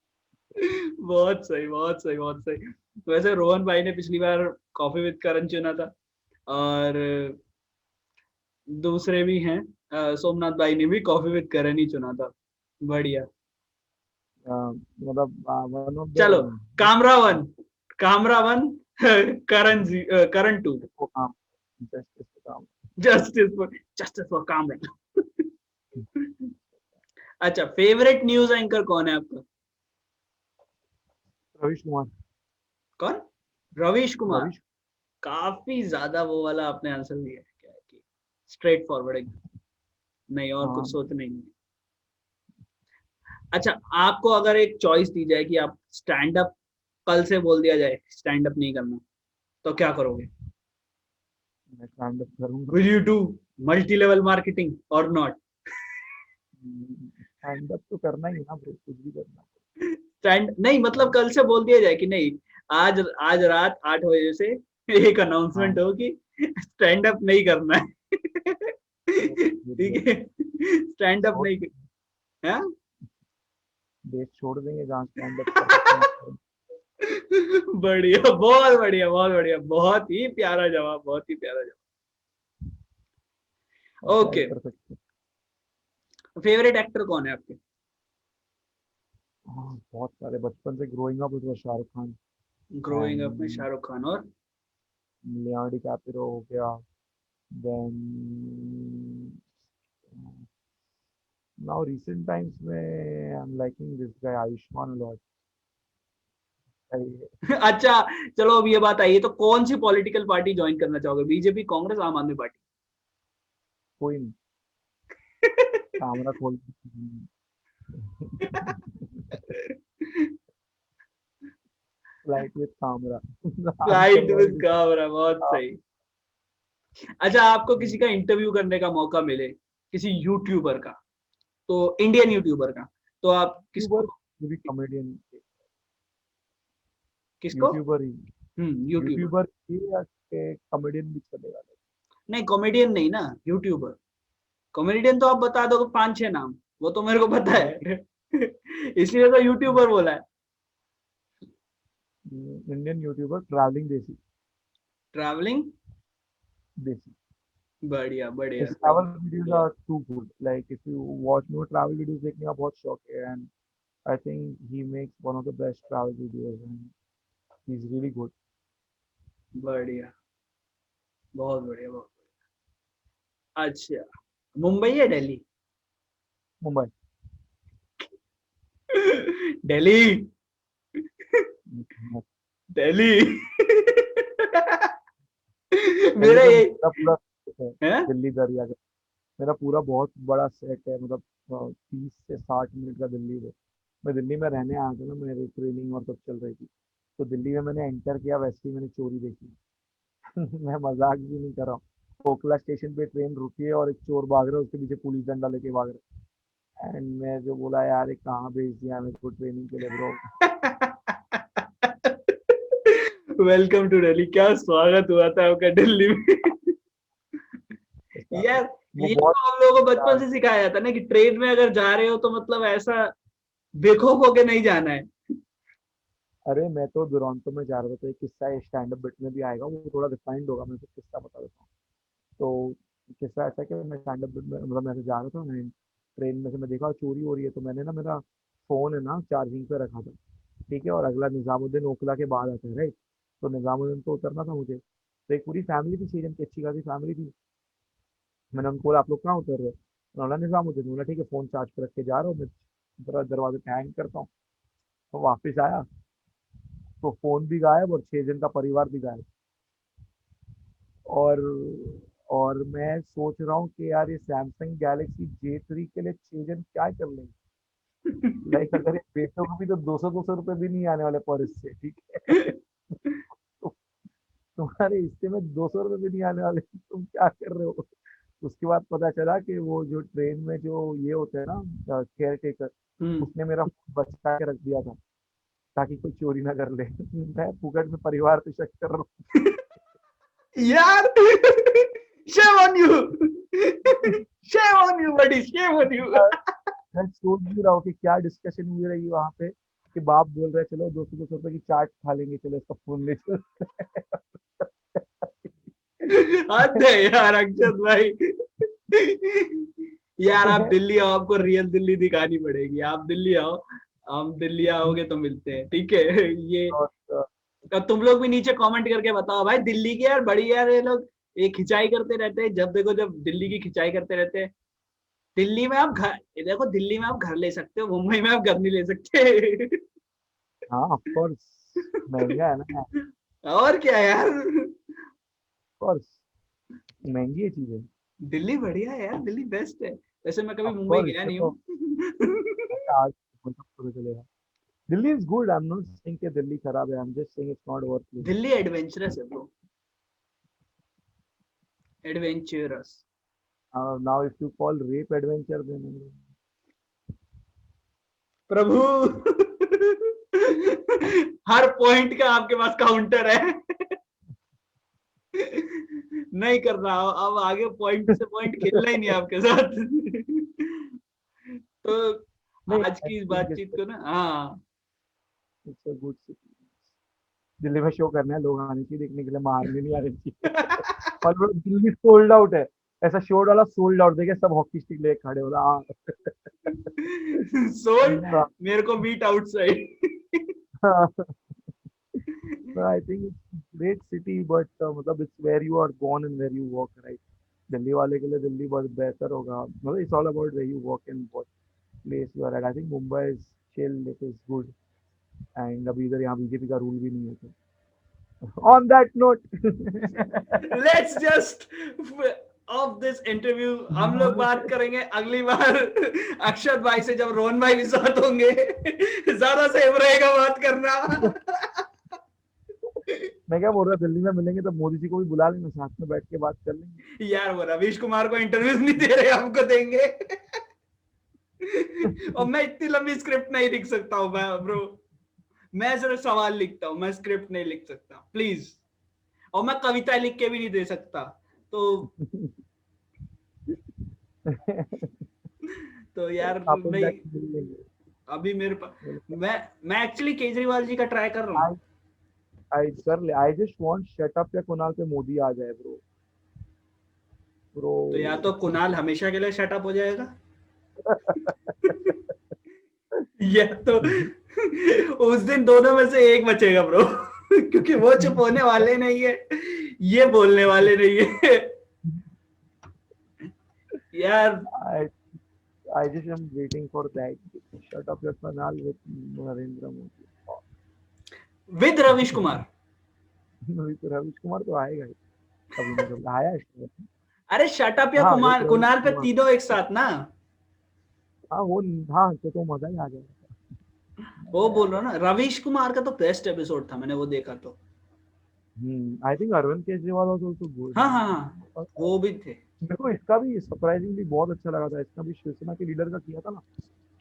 [SPEAKER 1] बहुत सही, बहुत सही, बहुत सही। तो वैसे रोहन भाई ने पिछली बार कॉफी विद करण चुना था, और दूसरे भी हैं, सोमनाथ भाई ने भी कॉफी विद करण ही चुना था। बढ़िया।
[SPEAKER 4] मतलब वन ऑफ द
[SPEAKER 1] चलो, Kamra one, Kamra one, Karan ji, Karan two.
[SPEAKER 4] को काम, जस्टिस को काम।
[SPEAKER 1] Justice for Kamra. अच्छा, फेवरेट न्यूज एंकर कौन है आपका?
[SPEAKER 4] रविश कुमार।
[SPEAKER 1] कौन? रवीश कुमार।
[SPEAKER 4] रविश।
[SPEAKER 1] काफी ज्यादा वो वाला आपने आंसर दिया है, क्या है कि स्ट्रेट फॉरवर्ड एकदम, नहीं और
[SPEAKER 4] हाँ,
[SPEAKER 1] कुछ सोचना ही नहीं। अच्छा, आपको अगर एक चॉइस दी जाए कि आप स्टैंड अप, कल से बोल दिया जाए स्टैंड अप नहीं करना, तो क्या करोगे?
[SPEAKER 4] मैं स्टैंड अप करूंगा।
[SPEAKER 1] Will you do multi level marketing और नॉट?
[SPEAKER 4] स्टैंड अप तो करना ही है ना ब्रो, कुछ भी करना।
[SPEAKER 1] स्टैंड नहीं, मतलब कल से बोल दिया जाए कि नहीं, आज आज रात 8 बजे से एक
[SPEAKER 4] हाँ,
[SPEAKER 1] अनाउंसमेंट हो कि स्टैंड अप नहीं करना है। ठीक है, स्टैंड अप
[SPEAKER 4] छोड़,
[SPEAKER 1] नहीं है।
[SPEAKER 4] देश छोड़ देंगे जहाँ स्टैंड अप कर सकते हैं आप।
[SPEAKER 1] बढ़िया, बहुत बढ़िया, बहुत बढ़िया, बहुत ही प्यारा जवाब, बहुत ही प्यारा जवाब।
[SPEAKER 4] क्या ही
[SPEAKER 1] ओके,
[SPEAKER 4] कर सकते
[SPEAKER 1] फेवरेट एक्टर कौन है आपके?
[SPEAKER 4] हैं। हाँ, बहुत सारे, बचपन से growing up with Shahrukh Khan
[SPEAKER 1] growing up में
[SPEAKER 4] एंड
[SPEAKER 1] शाहरुख खान, और
[SPEAKER 4] लियोनार्डो डिकैप्रियो हो गया, देन नाउ रिसेंट टाइम्स में I am liking this guy Ayushman lot.
[SPEAKER 1] अच्छा, चलो अब ये बात आई है, तो कौन सी पॉलिटिकल पार्टी ज्वाइन करना चाहोगे? बीजेपी, कांग्रेस, आम आदमी पार्टी?
[SPEAKER 4] कोई नहीं, कैमरा खोल। Flight with camera.
[SPEAKER 1] Flight
[SPEAKER 4] answer
[SPEAKER 1] with
[SPEAKER 4] already.
[SPEAKER 1] Kamra, बहुत सही। अच्छा, आपको किसी का इंटरव्यू करने का मौका मिले, किसी यूट्यूबर का, तो इंडियन यूट्यूबर का, तो आप
[SPEAKER 4] यूट्यूबर,
[SPEAKER 1] किसको?
[SPEAKER 4] भी कॉमेडियन,
[SPEAKER 1] किसको?
[SPEAKER 4] यूट्यूबर ही,
[SPEAKER 1] यूट्यूबर।
[SPEAKER 4] यूट्यूबर ही या कॉमेडियन भी चलेगा।
[SPEAKER 1] नहीं, कॉमेडियन नहीं ना, यूट्यूबर। कॉमेडियन तो आप बता दो 5-6 नाम, वो तो मेरे को पता है। इसलिए तो यूट्यूबर बोला है।
[SPEAKER 4] इंडियन यूट्यूबर ट्रैवलिंग देसी।
[SPEAKER 1] ट्रैवलिंग
[SPEAKER 4] देसी।
[SPEAKER 1] बढ़िया बढ़िया
[SPEAKER 4] His
[SPEAKER 1] bro.
[SPEAKER 4] travel videos are too good. Like if you watch more travel videos, देखने का बहुत शौक है, and I think he makes one of the best travel videos, and he's really good.
[SPEAKER 1] बढ़िया, बहुत बढ़िया, बहुत अच्छा। मुंबई या दिल्ली?
[SPEAKER 4] Mumbai.
[SPEAKER 1] दिल्ली,
[SPEAKER 4] मेरा
[SPEAKER 1] दिल्ली। मेरा
[SPEAKER 4] तो
[SPEAKER 1] ये
[SPEAKER 4] पूरा set है
[SPEAKER 1] है।
[SPEAKER 4] दिल्ली दरिया का। मेरा पूरा बहुत बड़ा सेट है, मतलब 30 से 60 मिनट का दिल्ली है। मैं दिल्ली में रहने आया था ना, मेरी ट्रेनिंग और सब चल रही थी, तो दिल्ली में मैंने एंटर किया, वैसे ही मैंने चोरी देखी। मैं मजाक भी नहीं कर रहा हूँ। ओखला स्टेशन पे ट्रेन रुकी है और एक चोर भाग रहा है, उसके पीछे पुलिस डंडा लेके भाग रहा है। एंड मैं जो बोला, यार ये कहाँ भेज दिया मेरे को ट्रेनिंग के लिए ब्रो।
[SPEAKER 1] वेलकम टू दिल्ली, क्या स्वागत हुआ था आपका दिल्ली में। यार
[SPEAKER 4] वो
[SPEAKER 1] ये
[SPEAKER 4] बहुत
[SPEAKER 1] तो हम लोगों को बचपन से सिखाया जाता है ना कि ट्रेन में अगर जा रहे हो तो मतलब ऐसा बेखौफ होके नहीं जाना है।
[SPEAKER 4] अरे मैं तो दुरंतो में जा रहा था, तो एक किस्सा है, स्टैंड अप बिट में भी आएगा, वो थोड़ा रिफाइंड होगा, मैं तो किस्सा बता देता हूँ। तो किस्सा ऐसा कि मैं स्टैंड अप बिट में, मतलब मैं ऐसे जा रहा था, मैं ट्रेन में से मैं देखा चोरी हो रही है, तो मैंने ना मेरा फोन है ना चार्जिंग पे रखा था, ठीक है, और अगला निजामुद्दीन ओखला के बाद आता है, राइट। तो निजामुद्दीन तो उतरना था मुझे, तो एक पूरी फैमिली थी, 6 जन की अच्छी खासी फैमिली थी। मैंने उनको बोला, आप लोग कहाँ उतर रहे हो? उन्होंने बोला निजामुद्दीन। बोला ठीक है, फोन चार्ज पे रख के जा रहा हूँ मैं, जरा दरवाजे पे हैंग करता हूँ। तो वापस आया तो फोन भी गायब और 6 जन का परिवार भी गायब। और और मैं सोच रहा हूँ कि यार ये सैमसंग गैलेक्सी J3 के लिए 6 जन क्या कर लेंगे। लाइक अगर ये बेचोगे को भी तो 200 रुपए भी नहीं आने वाले पर इससे, ठीक है। तो तुम्हारे हिस्से में 200 रुपए भी नहीं आने वाले, तुम क्या कर रहे हो? उसके बाद पता चला कि वो जो ट्रेन में जो ये होते हैं ना, केयर टेकर,
[SPEAKER 1] हम्म।
[SPEAKER 4] उसने मेरा फोन बचा के रख दिया था ताकि कोई चोरी ना कर ले। मैं फुकट में परिवार पे शक कर रहा
[SPEAKER 1] यार shame on you,
[SPEAKER 4] हूँ।
[SPEAKER 1] shame on you buddy, shame on you।
[SPEAKER 4] मैं सोच भी रहा हूँ कि क्या डिस्कशन हुई रही वहां पे, कि बाप बोल रहे चलो 200 रुपए की चाट खा लेंगे, चलो इसका फोन ले चलो।
[SPEAKER 1] हद है यार अक्षत भाई। यार आप
[SPEAKER 4] मैं
[SPEAKER 1] दिल्ली आओ, आपको रियल दिल्ली दिखानी पड़ेगी। आप दिल्ली आओ, हम दिल्ली आओगे तो मिलते हैं, ठीक है। ये
[SPEAKER 4] और,
[SPEAKER 1] अब तुम लोग भी नीचे कमेंट करके बताओ भाई, दिल्ली की यार बड़ी यार ये लोग ये खिंचाई करते रहते हैं, जब देखो जब दिल्ली की खिंचाई करते रहते हैं। दिल्ली में आप घर, ये देखो दिल्ली में आप घर ले सकते हो, मुंबई में आप घर नहीं ले सकते।
[SPEAKER 4] हाँ ऑफ कोर्स, महंगा है ना, ऑफ
[SPEAKER 1] और क्या यार,
[SPEAKER 4] कोर्स महंगी है चीजें।
[SPEAKER 1] दिल्ली बढ़िया है यार, दिल्ली बेस्ट है। वैसे मैं कभी
[SPEAKER 4] ऑफ
[SPEAKER 1] मुंबई
[SPEAKER 4] कोर्स
[SPEAKER 1] गया
[SPEAKER 4] इसमें
[SPEAKER 1] नहीं
[SPEAKER 4] तो
[SPEAKER 1] हूँ।
[SPEAKER 4] आज मतलब पता चलेगा। Delhi is good, I am not saying कि दिल्ली खराब है, I am just saying it's not worth living.
[SPEAKER 1] Delhi adventurous है bro, adventurous.
[SPEAKER 4] Now if you call rape adventure then
[SPEAKER 1] प्रभु। हर पॉइंट का आपके पास काउंटर है। नहीं करना, अब आगे पॉइंट से पॉइंट खेलना ही नहीं आपके साथ। तो
[SPEAKER 4] नहीं,
[SPEAKER 1] आज की इस बातचीत को ना, हाँ
[SPEAKER 4] it's a good city. Delhi में शो करना है, लोग आने चाहिए देखने के लिए, मारने नहीं आने चाहिए। और वो दिल्ली सोल्ड आउट है, ऐसा शो डाला सोल्ड आउट, देखे सब हॉकी स्टिक लेके खड़े हो रहा।
[SPEAKER 1] सोल्ड, मेरे को meet outside.
[SPEAKER 4] So I think it's great city, but मतलब it's where you are born and where you walk, right? Delhi वाले के लिए दिल्ली बहुत बेहतर होगा, मतलब it's all about where you walk and what place you are at. I think Mumbai is chill, it is good, and अभी इधर यहाँ बीजेपी का रूल भी नहीं है तो। On that note,
[SPEAKER 1] let's just of this interview हम लोग बात करेंगे अगली बार अक्षत भाई से, जब रोहन भाई भी साथ होंगे। ज्यादा सेफ रहेगा बात करना।
[SPEAKER 4] मैं क्या बोल रहा, दिल्ली में मिलेंगे तो मोदी जी को भी बुला लेंगे, साथ में बैठ के बात कर लेंगे।
[SPEAKER 1] यार वो रवीश कुमार को इंटरव्यू नहीं दे रहे, हमको देंगे। और मैं इतनी लंबी स्क्रिप्ट नहीं लिख सकता हूँ मैं ब्रो, मैं सिर्फ सवाल लिखता हूँ, मैं स्क्रिप्ट नहीं लिख सकता प्लीज। और मैं कविता लिख के भी नहीं दे सकता, तो तो यार
[SPEAKER 4] आप लोग
[SPEAKER 1] मैं
[SPEAKER 4] जाके मिल लेंगे।
[SPEAKER 1] अभी मेरे पास, मैं एक्चुअली केजरीवाल जी का ट्राई कर रहा हूँ।
[SPEAKER 4] आई कर ले, I just want shut up या कुणाल पे मोदी आ जाए ब्रो। ब्रो
[SPEAKER 1] तो या तो कुणाल हमेशा के लिए शट अप हो जाएगा या तो उस दिन दोनों में से एक बचेगा ब्रो क्योंकि वो चुप होने वाले नहीं है, ये बोलने वाले नहीं है यार।
[SPEAKER 4] I just am waiting for that. Shut up your canal with Narendra Modi.
[SPEAKER 1] With Ravish Kumar.
[SPEAKER 4] Ravish Kumar तो आएगा ही कभी ना कभी, आया है।
[SPEAKER 1] अरे शट अप या
[SPEAKER 4] हाँ,
[SPEAKER 1] कुमार
[SPEAKER 4] विद
[SPEAKER 1] कुणाल
[SPEAKER 4] रविश
[SPEAKER 1] पे
[SPEAKER 4] कुमार।
[SPEAKER 1] तीनों एक साथ ना,
[SPEAKER 4] हाँ वो, हाँ तो मजा ही आ जाएगा।
[SPEAKER 1] वो बोल रहा हूँ ना। रविश कुमार का तो बेस्ट एपिसोड था, मैंने वो देखा तो।
[SPEAKER 4] I think Arvind Kejriwal was also good.
[SPEAKER 1] हाँ हाँ हाँ, वो भी थे।
[SPEAKER 4] मेरे को इसका भी सरप्राइजिंगली बहुत अच्छा लगा था। इसका भी शिवसेना के लीडर का किया था ना,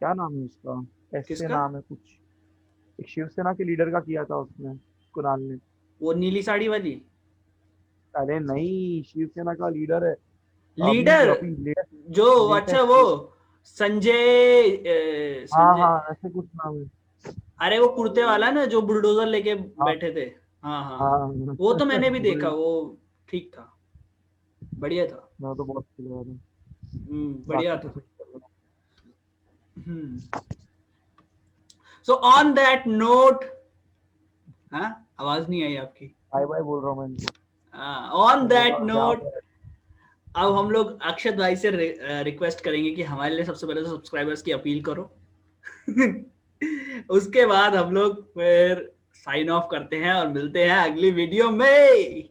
[SPEAKER 4] क्या नाम है उसका, ऐसे
[SPEAKER 1] किसका?
[SPEAKER 4] नाम है कुछ, एक शिवसेना के लीडर का किया था उसने, कुणाल ने।
[SPEAKER 1] वो नीली साड़ी वाली
[SPEAKER 4] अरे नहीं, शिवसेना का लीडर है
[SPEAKER 1] लीडर
[SPEAKER 4] अभी
[SPEAKER 1] जो, अच्छा वो संजय
[SPEAKER 4] हाँ
[SPEAKER 1] संजय,
[SPEAKER 4] हाँ ऐसे कुछ नाम है।
[SPEAKER 1] अरे वो कुर्ते वाला ना जो बुलडोजर लेके
[SPEAKER 4] हाँ
[SPEAKER 1] बैठे थे। हाँ हाँ
[SPEAKER 4] हाँ
[SPEAKER 1] वो तो मैंने भी देखा, वो ठीक था, बढ़िया था।
[SPEAKER 4] मैं तो बहुत अच्छा लगा था।
[SPEAKER 1] बढ़िया
[SPEAKER 4] बाकी
[SPEAKER 1] था।
[SPEAKER 4] तो कुछ
[SPEAKER 1] सो ऑन दैट नोट, हाँ आवाज नहीं आई आपकी।
[SPEAKER 4] बाय बाय बोल रहा हूँ मैं।
[SPEAKER 1] ऑन दैट
[SPEAKER 4] क्या
[SPEAKER 1] नोट अब हम लोग अक्षत भाई से रिक्वेस्ट करेंगे कि हमारे लिए सबसे पहले तो सब्सक्राइबर्स की अपील करो उसके बाद हम लोग फिर साइन ऑफ करते हैं और मिलते हैं अगली वीडियो में।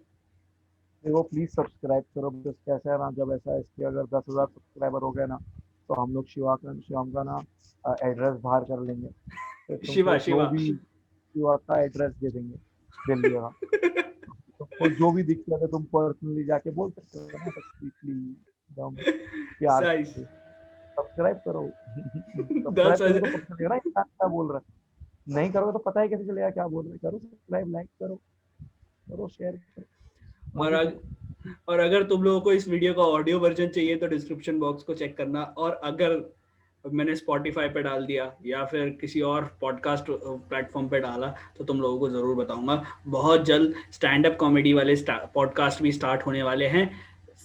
[SPEAKER 4] देखो प्लीज सब्सक्राइब करो, बस कैसा है ना, जब ऐसा है इसके अगर 10,000 सब्सक्राइबर हो गए ना, तो हम लोग शिवम का ना एड्रेस बाहर कर लेंगे, तो तुमको जो भी शिवा का एड्रेस दे देंगे दिल्ली का। तुमको जो भी दिक्कत है तुम पर्सनली जाके बोल सकते हो ना, एकदम प्यार से। सब्सक्राइब करो सब्सक्राइब करो तो पता चलेगा ना इंसान क्या बोल रहा है, नहीं करोगे तो पता ही कैसे चलेगा क्या बोल रहे हैं। करो सब्सक्राइब, लाइक करो शेयर करो।
[SPEAKER 1] और अगर तुम लोगों को इस वीडियो का ऑडियो वर्जन चाहिए तो डिस्क्रिप्शन बॉक्स को चेक करना, और अगर मैंने स्पॉटिफाई पे डाल दिया या फिर किसी और पॉडकास्ट प्लेटफॉर्म पे डाला तो तुम लोगों को ज़रूर बताऊंगा। बहुत जल्द स्टैंड अप कॉमेडी वाले पॉडकास्ट भी स्टार्ट होने वाले हैं।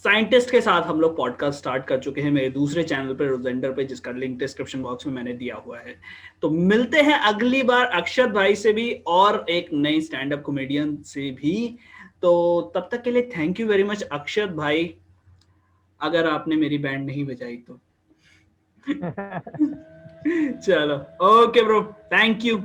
[SPEAKER 1] साइंटिस्ट के साथ हम लोग पॉडकास्ट स्टार्ट कर चुके हैं मेरे दूसरे चैनल पे रोजेंडर पे, जिसका लिंक डिस्क्रिप्शन बॉक्स में मैंने दिया हुआ है। तो मिलते हैं अगली बार अक्षत भाई से भी और एक नई स्टैंड अप कॉमेडियन से भी। तो तब तक के लिए थैंक यू वेरी मच अक्षत भाई, अगर आपने मेरी बैंड नहीं बजाई तो चलो ओके ब्रो, थैंक यू।